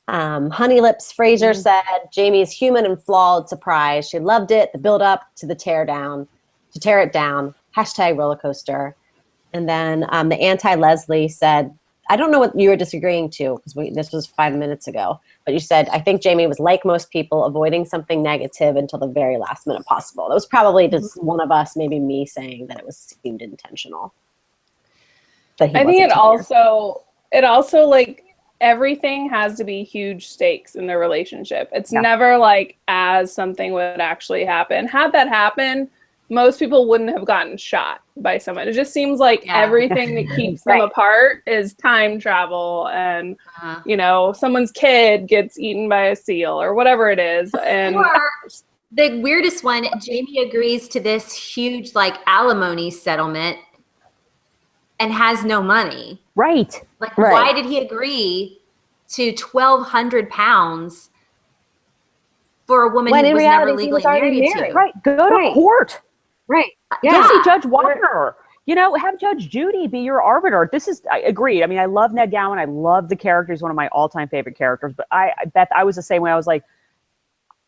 Honey Lips Fraser said Jamie's human and flawed surprise. She loved it. The build up to the tear it down. # roller coaster. And then the anti-Leslie said, I don't know what you were disagreeing to because this was 5 minutes ago, but you said, I think Jamie was like most people, avoiding something negative until the very last minute possible. That was probably just one of us, maybe me, saying that it seemed intentional. I think it also like everything has to be huge stakes in their relationship. It's never like as something would actually happen. Had that happen, most people wouldn't have gotten shot by someone. It just seems like everything that keeps them apart is time travel and, you know, someone's kid gets eaten by a seal or whatever it is. And the weirdest one, Jamie agrees to this huge like alimony settlement and has no money. Right. Like, why did he agree to £1,200 for a woman when who in was reality, never legally he was already married to? married. Right. Go to court. Right. Yeah. See Judge Walker. have Judge Judy be your arbiter. I agree. I mean, I love Ned Gowan. I love the character. He's one of my all-time favorite characters. But Beth, I was the same way. I was like,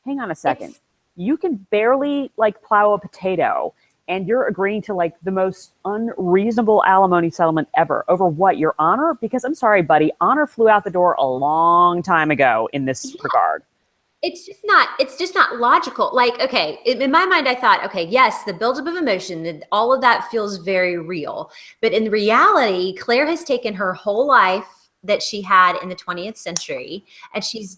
hang on a second. You can barely plow a potato, and you're agreeing to the most unreasonable alimony settlement ever over what? Your honor? Because I'm sorry, buddy, honor flew out the door a long time ago in this regard. It's just not logical. Okay, in my mind, I thought, okay, yes, the buildup of emotion, all of that feels very real. But in reality, Claire has taken her whole life that she had in the 20th century, and she's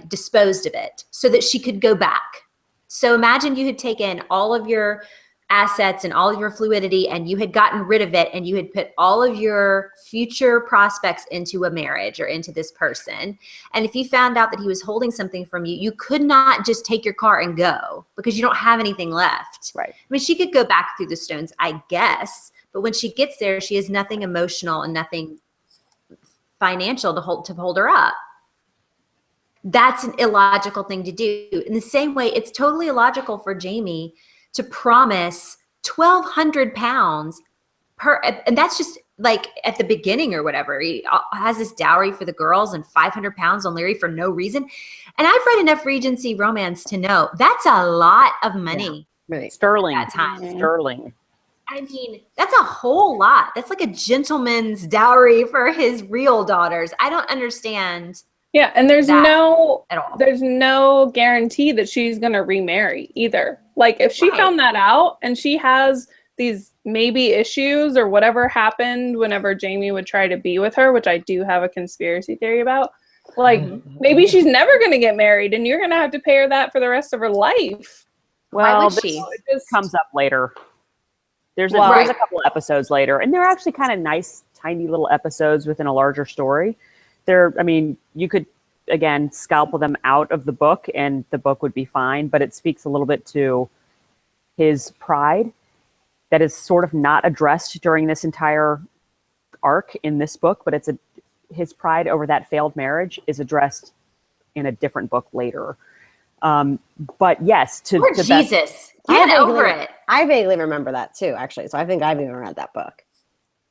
disposed of it so that she could go back. So imagine you had taken all of your assets and all of your fluidity, and you had gotten rid of it, and you had put all of your future prospects into a marriage or into this person. And if you found out that he was holding something from you, you could not just take your car and go because you don't have anything left. Right. I mean, she could go back through the stones, I guess, but when she gets there, she has nothing emotional and nothing financial to hold her up. That's an illogical thing to do. In the same way, it's totally illogical for Jamie to promise 1,200 pounds per, and that's just at the beginning or whatever. He has this dowry for the girls and 500 pounds on Larry for no reason. And I've read enough Regency romance to know that's a lot of money. Yeah, right. Sterling. At that time. Sterling. I mean, that's a whole lot. That's like a gentleman's dowry for his real daughters. I don't understand. Yeah, and there's no at all. There's no guarantee that she's gonna remarry either. If she found that out and she has these maybe issues or whatever happened whenever Jamie would try to be with her, which I do have a conspiracy theory about, maybe she's never gonna get married and you're gonna have to pay her that for the rest of her life. Well, would she? It just comes up later. There's a couple of episodes later, and they're actually kind of nice, tiny little episodes within a larger story. You could, again, scalpel them out of the book and the book would be fine, but it speaks a little bit to his pride that is sort of not addressed during this entire arc in this book, but his pride over that failed marriage is addressed in a different book later. But yes, Poor Jesus, get over it. I vaguely remember that too, actually. So I think I've even read that book.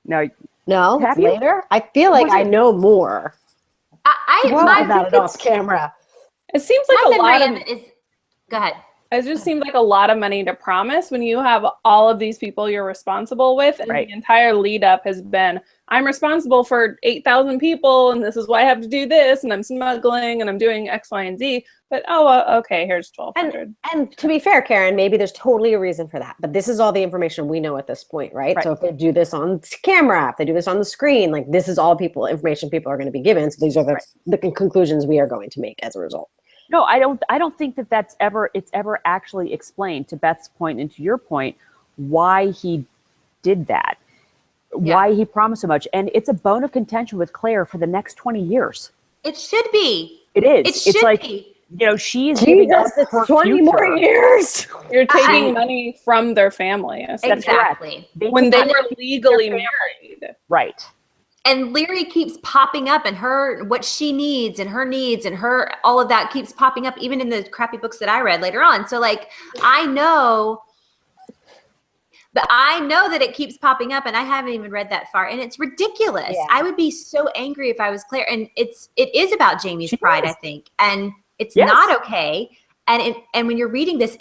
No, it's later. I feel like I know more. About it off camera. It seems like a lot of go ahead. It just seems like a lot of money to promise when you have all of these people you're responsible with, and the entire lead up has been, I'm responsible for 8,000 people, and this is why I have to do this, and I'm smuggling, and I'm doing X, Y, and Z. But okay, here's 1,200. And to be fair, Karen, maybe there's totally a reason for that. But this is all the information we know at this point, right? So if they do this on camera, if they do this on the screen, this is all information people are going to be given. So these are the conclusions we are going to make as a result. No, I don't think it's ever actually explained, to Beth's point and to your point, why he did that, why he promised so much. And it's a bone of contention with Claire for the next 20 years. It should be. It is. It should be. She's giving us her 20 future. more years. You're taking money from their family. Exactly. When they were legally married. Right. And Leary keeps popping up, and what she needs and her needs and her, all of that keeps popping up, even in the crappy books that I read later on. So I know that it keeps popping up, and I haven't even read that far, and it's ridiculous. Yeah. I would be so angry if I was Claire. And it is about Jamie's pride, I think. And it's not okay. And when you're reading this,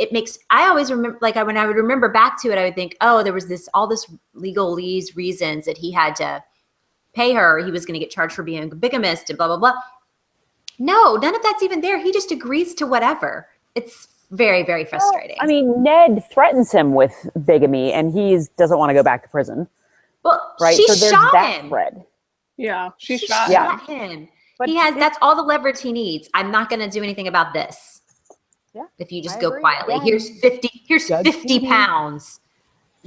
I always remember, when I would remember back to it, I would think, oh, there was all this legalese reasons that he had to pay her. He was going to get charged for being a bigamist and blah, blah, blah. No, none of that's even there. He just agrees to whatever. It's very, very frustrating. Ned threatens him with bigamy, and he doesn't want to go back to prison. Well, right? She so there's shot that him. thread. Yeah, she shot him. But that's all the leverage he needs. I'm not going to do anything about this. Yeah. If you just go quietly. Here's 50 pounds.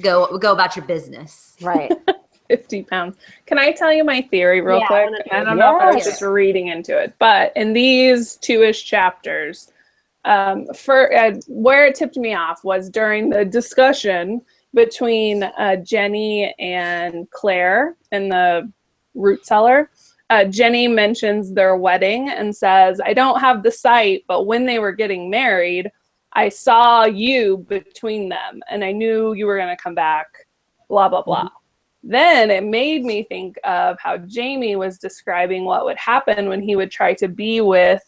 Go about your business. Right. 50 pounds. Can I tell you my theory real quick? I don't know if I was just reading into it, but in these 2-ish chapters, where it tipped me off was during the discussion between Jenny and Claire in the root cellar. Jenny mentions their wedding and says, I don't have the site, but when they were getting married, I saw you between them and I knew you were going to come back blah, blah, blah. Then it made me think of how Jamie was describing what would happen when he would try to be with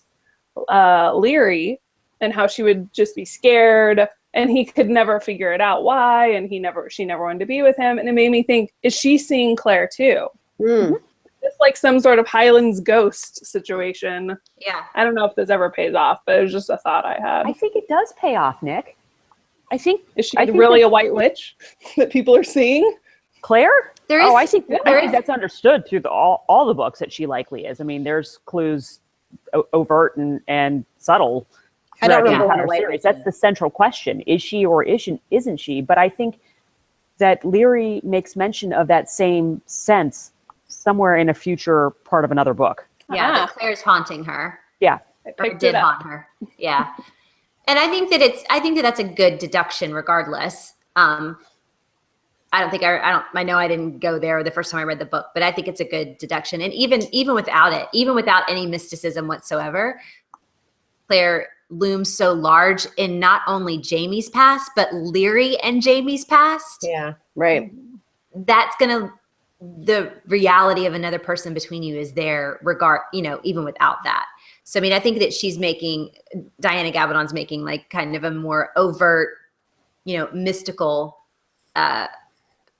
Leary, and how she would just be scared and he could never figure it out why, and she never wanted to be with him. And it made me think, is she seeing Claire too? It's like some sort of Highlands ghost situation. Yeah. I don't know if this ever pays off, but it was just a thought I had. I think it does pay off, Nick. Is she really a white witch that people are seeing? Claire? There is, I think that's understood through all the books that she likely is. I mean, there's clues, overt and subtle. I don't throughout the remember entire what series. That's the central question: is she or isn't she? But I think that Leary makes mention of that same sense somewhere in a future part of another book. Yeah, that Claire's haunting her. Yeah, Or did haunt her. Yeah. And I think that that's a good deduction regardless. I know I didn't go there the first time I read the book, but I think it's a good deduction. And even without it, even without any mysticism whatsoever, Claire looms so large in not only Jamie's past, but Leary and Jamie's past. Yeah, right. That's the reality of another person between you is there even without that. So, I mean, I think that Diana Gabaldon's making like kind of a more overt, mystical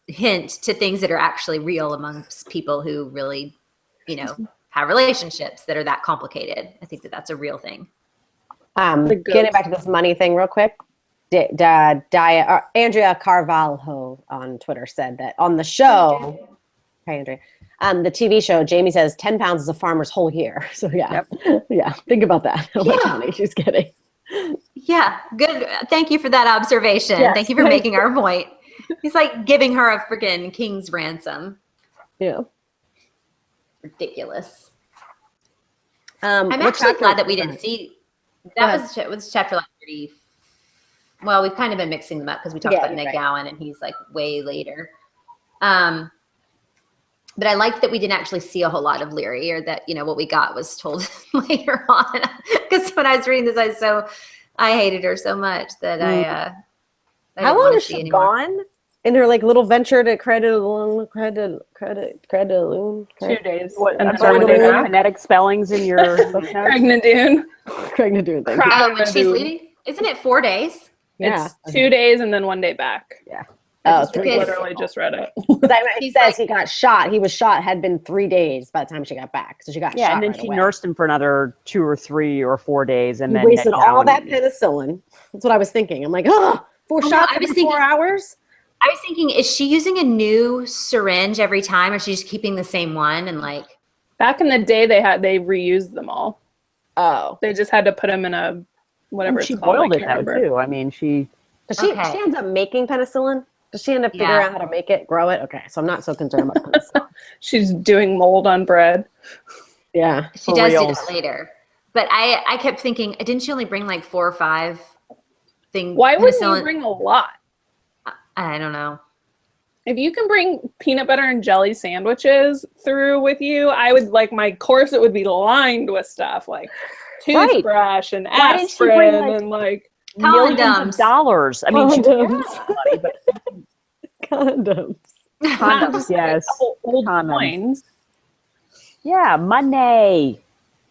hint to things that are actually real amongst people who really, have relationships that are that complicated. I think that that's a real thing. Getting back to this money thing real quick. Andrea Carvalho on Twitter said that on the show, hey Andrea, the TV show, Jamie says 10 pounds is a farmer's whole year. So yeah, yeah. Think about that. How much money she's getting. Yeah, good. Thank you for that observation. Yes, thank you for making our point. He's like giving her a freaking king's ransom. Yeah. Ridiculous. I'm actually glad that we didn't see. That was chapter like 30. Well, we've kind of been mixing them up because we talked about Ned Gowan and he's like way later. But I liked that we didn't actually see a whole lot of Leary, or that, what we got was told later on. Because when I was reading this, I hated her so much that I how long is she gone in her like little venture to credit 2 days. I'm sorry, what are phonetic spellings in your book notes? Cragnadoon. Thank you. Oh, when she's leaving? Isn't it 4 days? Yeah. It's 2 days and then 1 day back. Yeah. Literally just read it. He says he got shot. He was shot, had been 3 days by the time she got back. So she got shot. Yeah, and then she nursed him for another 2 or 3 or 4 days. And then wasted all that penicillin. That's what I was thinking. I'm like, four shots every 4 hours? I was thinking, is she using a new syringe every time, or is she just keeping the same one? And like, back in the day, they reused them all. Oh, they just had to put them in a whatever. She boiled it out too. I mean, she ends up making penicillin. Does she end up figuring out how to make it, grow it? Okay, so I'm not so concerned about penicillin. She's doing mold on bread. Yeah, she does do that later. But I kept thinking, didn't she only bring like 4 or 5 things? Why would you bring a lot? I don't know. If you can bring peanut butter and jelly sandwiches through with you, I would like my corset would be lined with stuff like toothbrush and aspirin and like millions of dollars. I mean, condoms. Condoms, yes. Old coins. Yeah, money.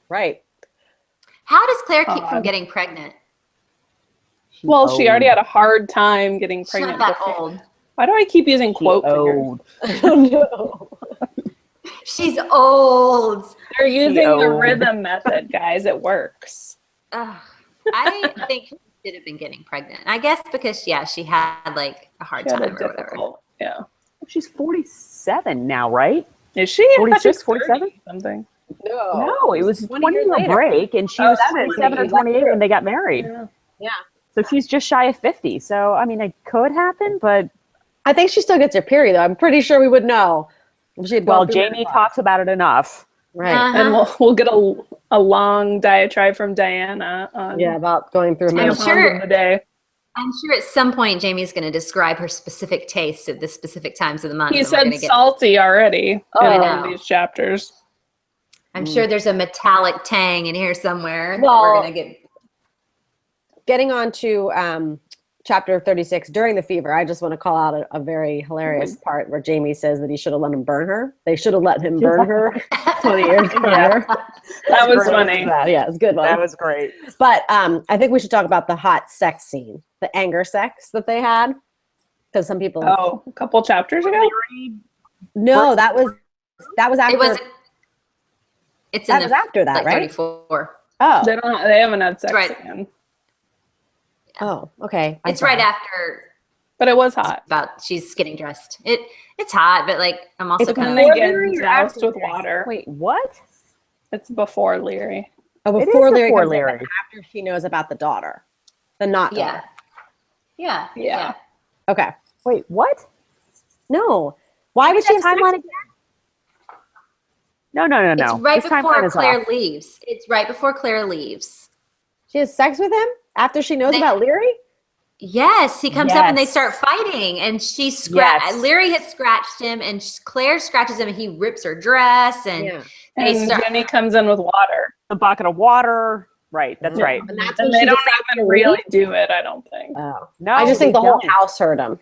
Right. How does Claire keep from getting pregnant? Well, she already had a hard time getting pregnant. She's not that old. Why do I keep using quote fingers? I don't know. She's old. They're using the rhythm method, guys. It works. I think she should have been getting pregnant. I guess because, she had like a hard time or whatever. Yeah. She's 47 now, right? Is she? 46, 47? Something. No, it was 20-year break, and she was 27 or 28 when they got married. Yeah. So she's just shy of 50. So, I mean, it could happen, but I think she still gets her period, though. I'm pretty sure we would know. Jamie talks about it enough. Right. And we'll get a long diatribe from Diana on about going through the day. I'm sure at some point Jamie's going to describe her specific tastes at the specific times of the month. He said salty already in one of these chapters. I'm sure there's a metallic tang in here somewhere. Well, that we're going to get. Getting on to chapter 36 during the fever, I just want to call out a very hilarious part where Jamie says that he should have let him burn her. They should have let him burn her 20 years prior. That was funny. Yeah, it's a good one. That was great. But I think we should talk about the hot sex scene, the anger sex that they had. Because some people. Oh, a couple chapters ago? No, that was after. It was. It's that was after that, like right? 34. Oh. They haven't had sex Right. again. Oh, okay. It's right after. But it was hot. About she's getting dressed. It's hot, but like I'm also It's When kind they of. get doused with water. Wait, what? It's before Leary. Oh, It before is Leary before comes in, Leary. but after she knows about the daughter, the not daughter. Yeah. Yeah. Okay. Wait, what? No. Why would she have timeline sex? No. It's right This timeline before is Claire off. leaves. It's right before Claire leaves. She has sex with him after she knows They- about Leary? Yes, he comes up and they Yes. start fighting, and Yes. Leary has scratched him, and Claire scratches him, and he rips her dress, and Yeah. they And start. Jenny comes in with water. The bucket of water. Right, that's Yeah. right. And that's And when they she don't decides to even leave? really do it, I don't think. Oh. No, I just think they the whole don't. house heard him.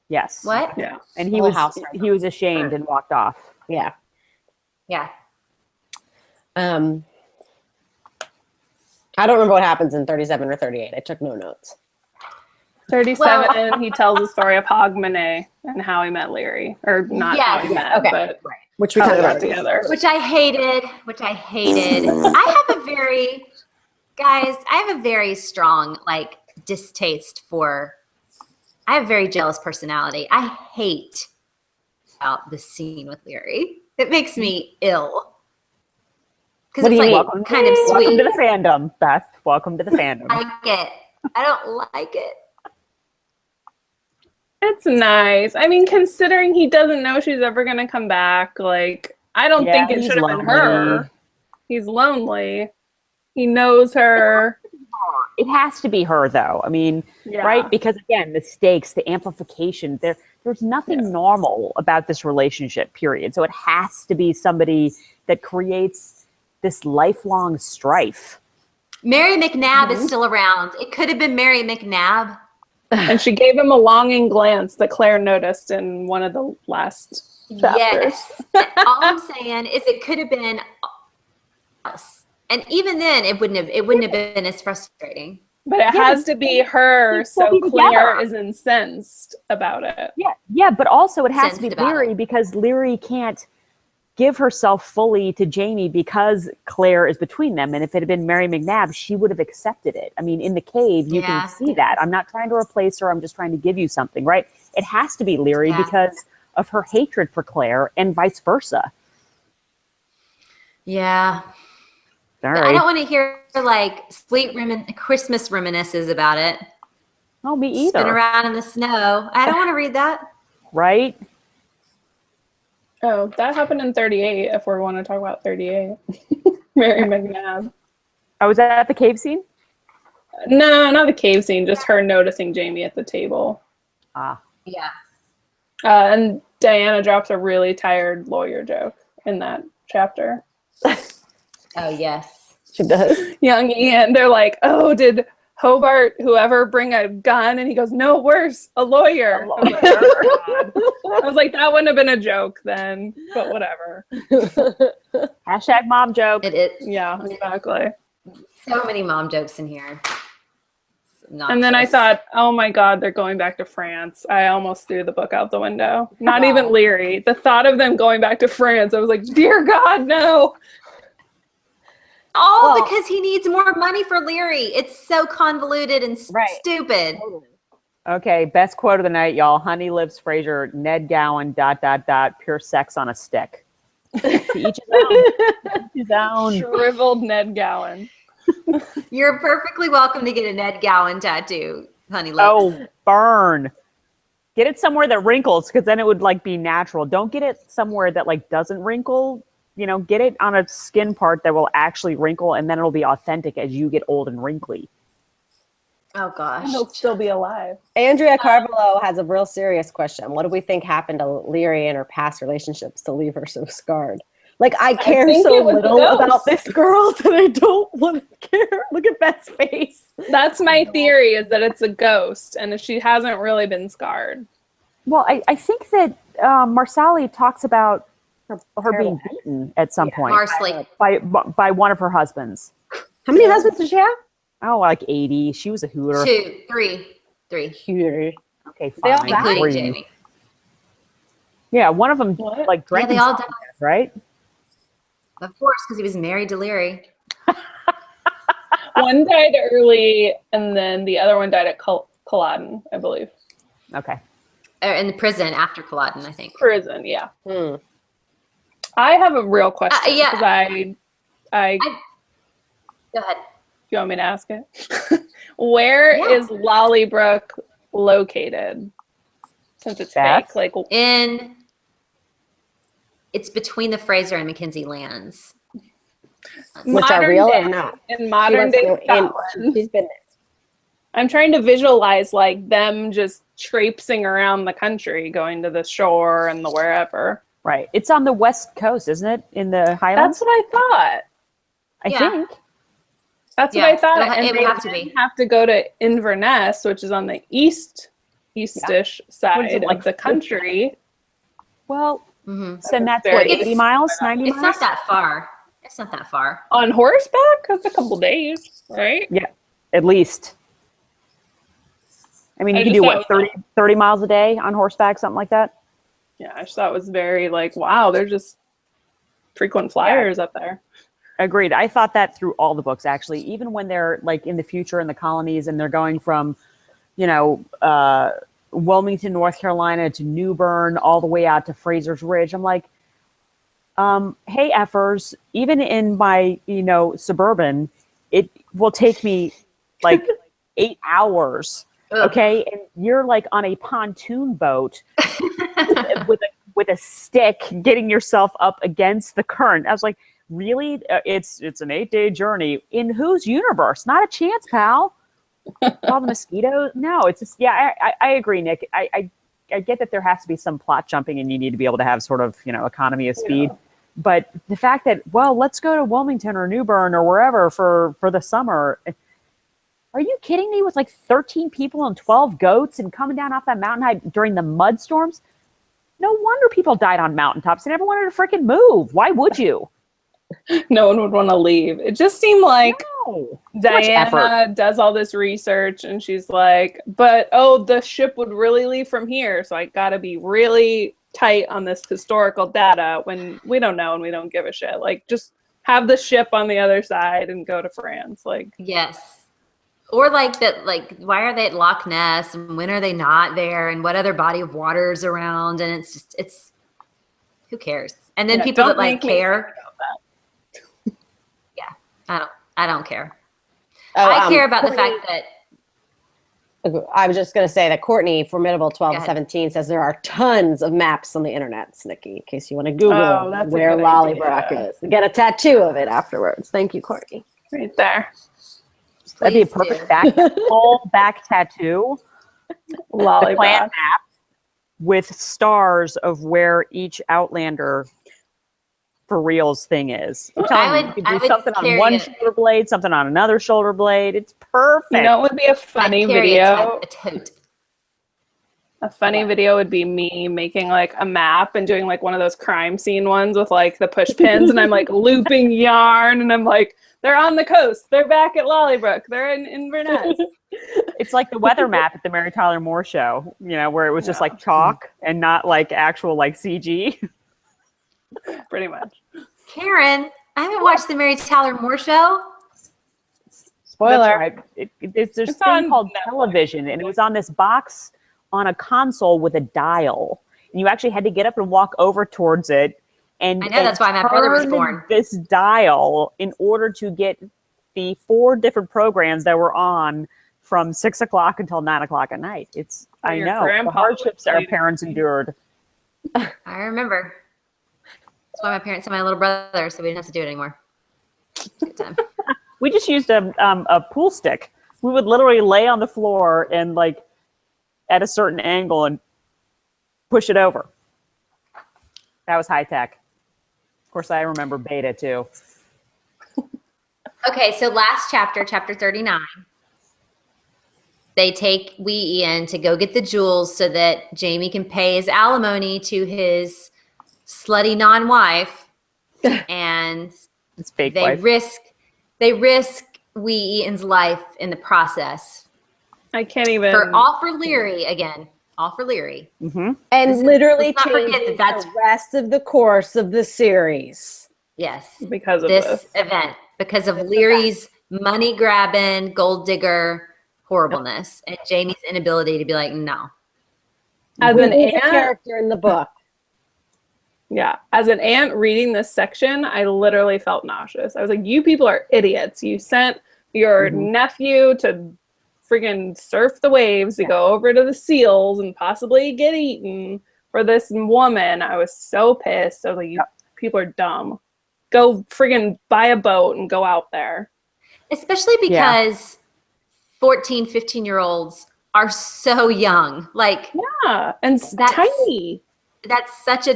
Yes. What? Yeah. And The he whole was house heard he was ashamed and walked off. Yeah. Yeah. I don't remember what happens in 37 or 38. I took no notes. 37, he tells the story of Hogmanay and how he met Leary. Or not how he Yes. met, Okay. but Which we how kind they of got together. Which I hated. I have a very strong distaste for. I have a very jealous personality. I hate about the scene with Leary. It makes me ill. What Because do it's you like mean? kind of Welcome sweet. to the fandom, Beth. Welcome to the fandom. I like it. I don't like it. It's nice. I mean, considering he doesn't know she's ever going to come back, I don't Yeah, think it he's should have been lonely. her. He's lonely. He knows her. It has to be her, though. I mean, Yeah. right? Because again, the stakes, the amplification, there's nothing normal about this relationship, period. So it has to be somebody that creates this lifelong strife. Mary McNabb is still around. It could have been Mary McNabb. And she gave him a longing glance that Claire noticed in one of the last chapters. Yes. All I'm saying is it could have been us. And even then it wouldn't have been as frustrating. But it has to be her, They'd still so be Claire together. is incensed about it. Yeah, but also it has to be Sensed about Leary because Leary can't give herself fully to Jamie because Claire is between them. And if it had been Mary McNabb, she would have accepted it. I mean, in the cave, you Yeah. can see that. I'm not trying to replace her. I'm just trying to give you something, right? It has to be Leary Yeah. because of her hatred for Claire and vice versa. Yeah. Sorry. I don't want to hear sweet Christmas reminiscences about it. No, me Spin either. around in the snow. I don't want to read that. Right? Oh, that happened in 38, if we want to talk about 38. Mary McNabb. Oh, was that at the cave scene? No, not the cave scene, just her noticing Jamie at the table. Ah. Yeah. And Diana drops a really tired lawyer joke in that chapter. Oh, yes. She does. Young Ian, they're like, oh, did Hobart, whoever, bring a gun? And he goes, no, worse, a lawyer. I was like, that wouldn't have been a joke then, but whatever. Hashtag mom joke. It is. Yeah, exactly. So many mom jokes in here. And then I thought, oh my God, they're going back to France. I almost threw the book out the window. Not even Leary. The thought of them going back to France, I was like, dear God, no. Well- because he needs more money for Leary. It's so convoluted and stupid. Okay, best quote of the night, y'all. Honey lives Fraser, Ned Gowan, ... pure sex on a stick. To each his own. Each his own. Shriveled Ned Gowan. You're perfectly welcome to get a Ned Gowan tattoo, honey. Lips. Oh, burn. Get it somewhere that wrinkles, because then it would be natural. Don't get it somewhere that doesn't wrinkle. Get it on a skin part that will actually wrinkle, and then it'll be authentic as you get old and wrinkly. Oh gosh. He'll still be alive. Andrea Carvalho has a real serious question. What do we think happened to Leary and her past relationships to leave her so scarred? I care think so it was little the ghost. about this girl that I don't want to care. Look at Beth's face. That's my theory, is that it's a ghost, and she hasn't really been scarred. Well, I think that Marsali talks about her being beaten at some point Marsley. by one of her husbands. How many husbands did she have? Oh, like 80. She was a hooter. 2, 3. Hooter. Okay, They all fine. died? Including 3. Jamie. Yeah, one of them like drank Yeah, they all himself to died. death, right? Of course, because he was married to Leary. One died early, and then the other one died at Culloden, I believe. Okay. In the prison after Culloden, I think. Prison, yeah. I have a real question. Yeah. Because I Go ahead. do you want me to ask it? Where is Lollybrook located? Since it's fake, like it's between the Fraser and Mackenzie lands. Which are real or not? In modern day Scotland. She's been there. I'm trying to visualize like them just traipsing around the country, going to the shore and the wherever. Right. It's on the west coast, isn't it? In the Highlands? That's what I thought. I think. That's what I thought. It would have to be. Have to go to Inverness, which is on the eastish side of the country. Well, Send that's what, 80 miles, 90 miles? It's not that far. It's not that far. On horseback? That's a couple days, right? Yeah, at least. I mean, you can do what, 30 miles a day on horseback, something like that? Yeah, I just thought it was very like, wow, they're just frequent flyers up there. Agreed. I thought that through all the books, actually, even when they're like in the future in the colonies and they're going from, Wilmington, North Carolina to New Bern, all the way out to Fraser's Ridge. I'm like, hey, effers, even in my, Suburban, it will take me like 8 hours. Okay. And you're like on a pontoon boat with a stick getting yourself up against the current. I was like, really? It's an 8-day journey. In whose universe? Not a chance, pal. All the mosquitoes? No, it's just, I agree, Nick. I get that there has to be some plot jumping and you need to be able to have sort of, economy of speed. Yeah. But the fact that, well, let's go to Wilmington or New Bern or wherever for the summer. Are you kidding me? With like 13 people and 12 goats and coming down off that mountain during the mud storms? No wonder people died on mountaintops. They never wanted to freaking move. Why would you? No one would want to leave. It just seemed like Diana does all this research and she's like, but the ship would really leave from here. So I got to be really tight on this historical data when we don't know and we don't give a shit. Like, just have the ship on the other side and go to France. Like, yes. Or like that, like, why are they at Loch Ness and when are they not there and what other body of water is around? And it's who cares? And then people that like care. I don't care. I care about the fact that. I was just going to say that Courtney, Formidable 1217, says there are tons of maps on the internet, Snicky, in case you want to Google where Lollybrook is. Get a tattoo of it afterwards. Thank you, Courtney. Right there. That'd be a perfect full back tattoo. Lollybrook map with stars of where each Outlander for reals thing is. You could do something on one shoulder blade, something on another shoulder blade. It's perfect. You know what would be a funny video? A funny video would be me making like a map and doing like one of those crime scene ones with like the push pins and I'm like looping yarn and I'm like, they're on the coast. They're back at Lollybrook. They're in Inverness. It's like the weather map at the Mary Tyler Moore show, where it was just like chalk and not like actual like CG. Pretty much. Karen, I haven't watched the Mary Tyler Moore show. Spoiler. Right. There's this thing called television, and it was on this box on a console with a dial. And you actually had to get up and walk over towards it. And I know that's why my brother was born. This dial in order to get the 4 different programs that were on from 6 o'clock until 9 o'clock at night. I know the hardships our parents endured. I remember. That's why my parents had my little brother, so we didn't have to do it anymore. Good time. We just used a pool stick. We would literally lay on the floor and like at a certain angle and push it over. That was high tech. Of course, I remember beta too. Okay, so last chapter 39. they take wee Ian to go get the jewels so that Jamie can pay his alimony to his slutty non-wife, and It's fake they wife. risk wee Ian's life in the process. I can't even. All for Leary again. All for Leary. Mm-hmm. And literally let's not forget changes that's the rest of the course of the series. Yes. Because of this event. Because of Leary's money grabbing, gold digger horribleness, and Jamie's inability to be like, no. As Who's an the aunt, character in the book. yeah, as an aunt reading this section, I literally felt nauseous. I was like, you people are idiots. You sent your nephew to freaking surf the waves to go over to the seals and possibly get eaten for this woman. I was so pissed. I was like, you people are dumb. Go friggin' buy a boat and go out there. Especially because 14, 15-year-olds are so young. Like, yeah, and tiny. That's such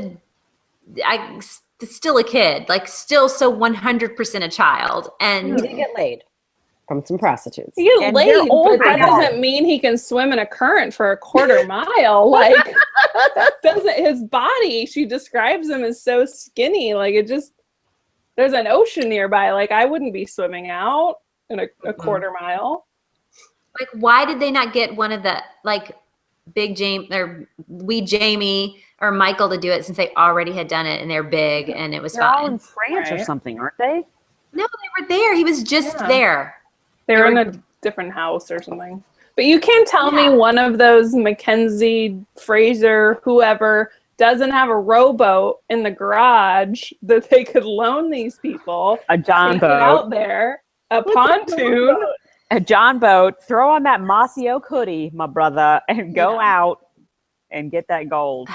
still a kid, like still so 100% a child. And He did get laid from some prostitutes. He get laid, they're older but that now. doesn't mean he can swim in a current for a quarter mile. Like, that doesn't, his body, she describes him as so skinny. Like, it just, there's an ocean nearby. Like, I wouldn't be swimming out in a quarter mile. like, why did they not get one of the, like, big Jamie or wee Jamie or Michael to do it, since they already had done it and they're big and it was They're all fine? in France or Right. something, aren't they? No, they were there. He was just Yeah. there. They were in a different house or something. But you can't tell me Yeah. one of those Mackenzie, Fraser, whoever, doesn't have a rowboat in the garage that they could loan these people. A John Take it out boat. there, a pontoon. A John boat. Throw on that mossy oak hoodie, my brother, and go out and get that gold.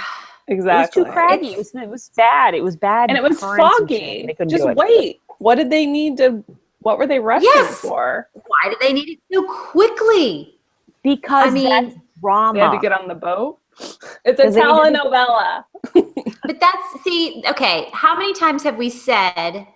Exactly. It was too craggy. It was bad. It was bad. And it was currents and shit. foggy. They couldn't Just do it. wait. What did they need to, what were they rushing Yes. for? Why did they need it so quickly? Because I mean, that's drama. They had to get on the boat? It's a Because they needed- telenovela. But that's, see, okay, how many times have we said,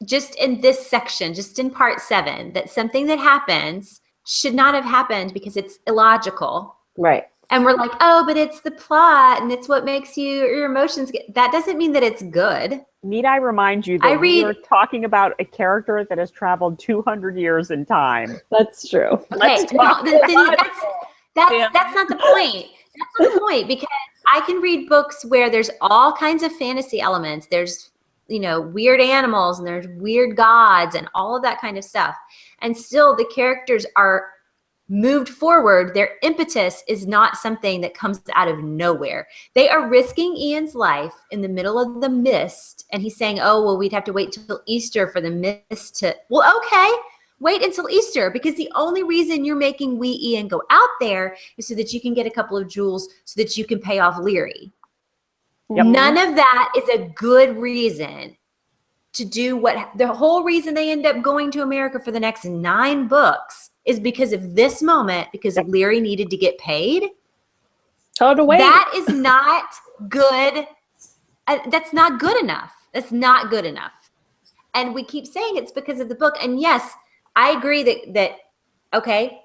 just in this section, just in part 7, that something that happens should not have happened because it's illogical? Right. And we're like, oh, but it's the plot and it's what makes your emotions get. That doesn't mean that it's good. Need I remind you that we are talking about a character that has traveled 200 years in time? That's true. Okay, talk no, that's not the point. That's not the point, because I can read books where there's all kinds of fantasy elements. There's, weird animals and there's weird gods and all of that kind of stuff. And still the characters are moved forward. Their impetus is not something that comes out of nowhere. They are risking Ian's life in the middle of the mist. And he's saying, oh, well, we'd have to wait till Easter for the mist to, well, okay. Wait until Easter, because the only reason you're making wee Ian go out there is so that you can get a couple of jewels so that you can pay off Leary. Yep. None of that is a good reason to do what the whole reason they end up going to America for the next 9 books is because of this moment, because Leary needed to get paid. Tell her to wait. That is not good. That's not good enough. That's not good enough. And we keep saying it's because of the book. And yes, I agree that okay,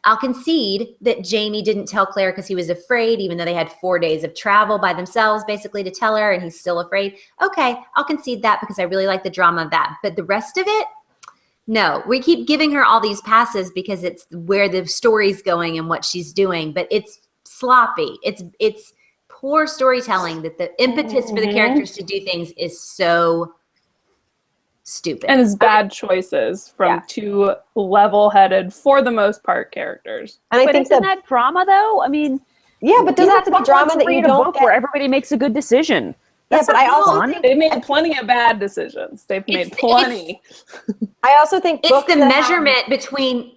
I'll concede that Jamie didn't tell Claire because he was afraid, even though they had 4 days of travel by themselves, basically, to tell her, and he's still afraid. Okay, I'll concede that because I really like the drama of that. But the rest of it, no. We keep giving her all these passes because it's where the story's going and what she's doing, but it's sloppy. It's poor storytelling that the impetus for the characters to do things is so stupid. And it's bad choices from 2 level-headed, for the most part, characters. And I But think isn't that drama, though? I mean, yeah, but does it have to be drama that you read a don't book get? where everybody makes a good decision? Yeah, but I also fun. think They've made plenty of bad decisions. They've made plenty. I also think it's books the that have- measurement between.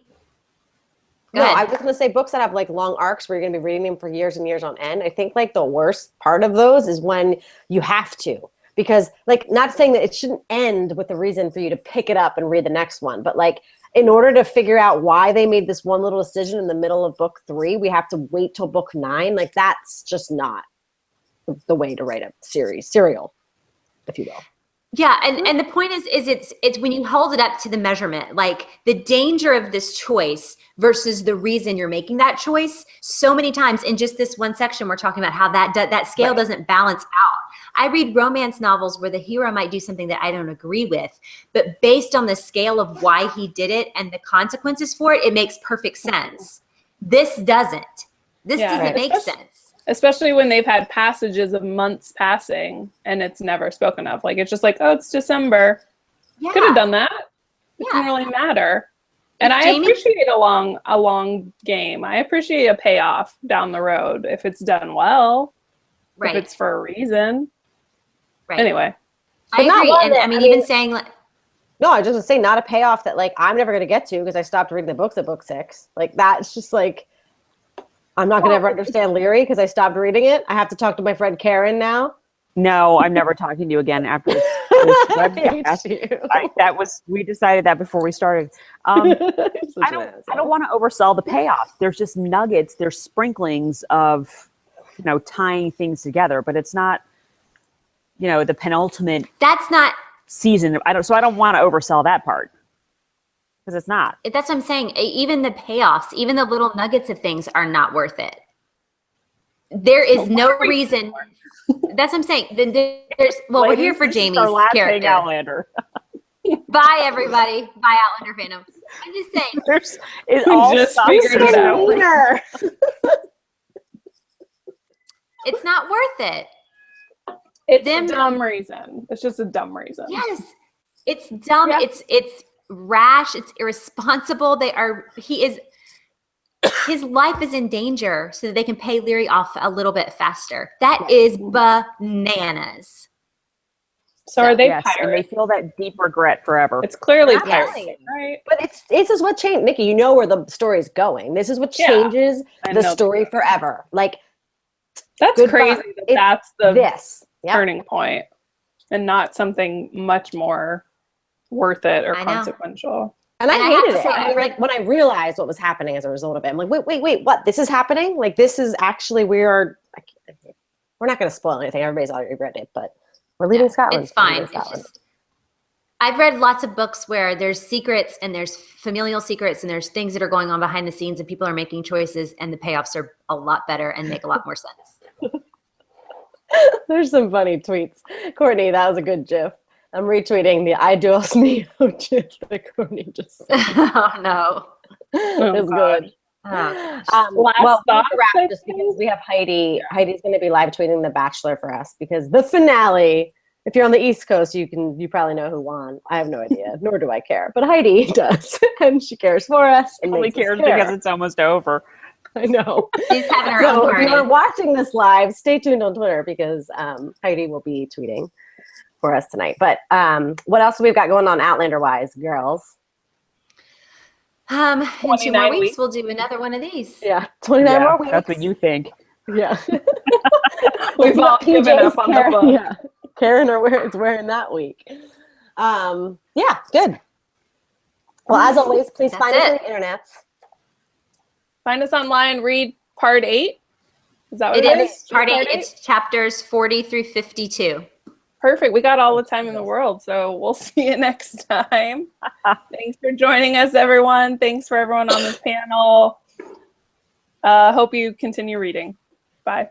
Go No, ahead. I was going to say books that have like long arcs where you're going to be reading them for years and years on end. I think like the worst part of those is when you have to, because like, not saying that it shouldn't end with a reason for you to pick it up and read the next one, but like in order to figure out why they made this one little decision in the middle of book 3, we have to wait till book 9. Like that's just not the way to write a serial, if you will. Yeah, and the point is it's when you hold it up to the measurement, like the danger of this choice versus the reason you're making that choice. So many times in just this one section, we're talking about how that scale doesn't balance out. I read romance novels where the hero might do something that I don't agree with, but based on the scale of why he did it and the consequences for it, it makes perfect sense. This doesn't. This doesn't make sense. Especially when they've had passages of months passing and it's never spoken of. Like, it's just like, oh, it's December. Yeah. Could have done that. It didn't really matter. And I appreciate a long game. I appreciate a payoff down the road if it's done well. If it's for a reason. Right. Anyway. I agree. And I mean, even saying like, no, I just was saying not a payoff that like I'm never going to get to because I stopped reading the books at book 6. Like that's just like, I'm not going to ever understand Leary because I stopped reading it. I have to talk to my friend Karen now. No, I'm never talking to you again after this webcast. We decided that before we started. I don't want to oversell the payoff. There's just nuggets. There's sprinklings of, tying things together, but it's not, the penultimate. That's not season. I don't want to oversell that part. Because it's not. That's what I'm saying. Even the payoffs, even the little nuggets of things are not worth it. There is no reason. That's what I'm saying. We're here for Jamie's character. Hangoutlader. Bye, everybody. Bye, Outlander fandom. I'm just saying. Figured it out. It's not worth it. It's a dumb reason. It's just a dumb reason. Yes. It's dumb. Yeah. It's rash. It's irresponsible. His life is in danger so that they can pay Leary off a little bit faster. That is bananas. So are they pirates? And they feel that deep regret forever. It's clearly pirates, right? But this is what changed, Nikki. You know where the story is going. This is what changes the story forever. Like that's crazy. That's the turning point, and not something much more worth it or consequential. And I hated it. When I realized what was happening as a result of it, I'm like, wait, what? This is happening? Like, this is actually, we're not going to spoil anything. Everybody's already read it, but we're leaving Scotland. It's fine. I've read lots of books where there's secrets and there's familial secrets and there's things that are going on behind the scenes and people are making choices and the payoffs are a lot better and make a lot more sense. There's some funny tweets. Courtney, that was a good gif. I'm retweeting the I Dios Mio gif that Courtney just said. Oh, no. It's good. Well, wrap just because we have Heidi. Yeah. Heidi's going to be live tweeting The Bachelor for us because the finale, if you're on the East Coast, you probably know who won. I have no idea, nor do I care. But Heidi does, and she cares for us. And only cares because it's almost over. I know. She's having her own party. If you're watching this live, stay tuned on Twitter because Heidi will be tweeting for us tonight. But what else have we got going on Outlander-wise, girls? In 2 more weeks, we'll do another one of these. Yeah, 29 more weeks. That's what you think. Yeah. We've all given up on the book. Yeah. Karen is wearing that week. Yeah, good. Well, as always, please find us on the internet. Find us online, read part 8. Is that what it is? Part 8. It's chapters 40 through 52. Perfect. We got all the time in the world, so we'll see you next time. Thanks for joining us, everyone. Thanks for everyone on this panel. Hope you continue reading. Bye.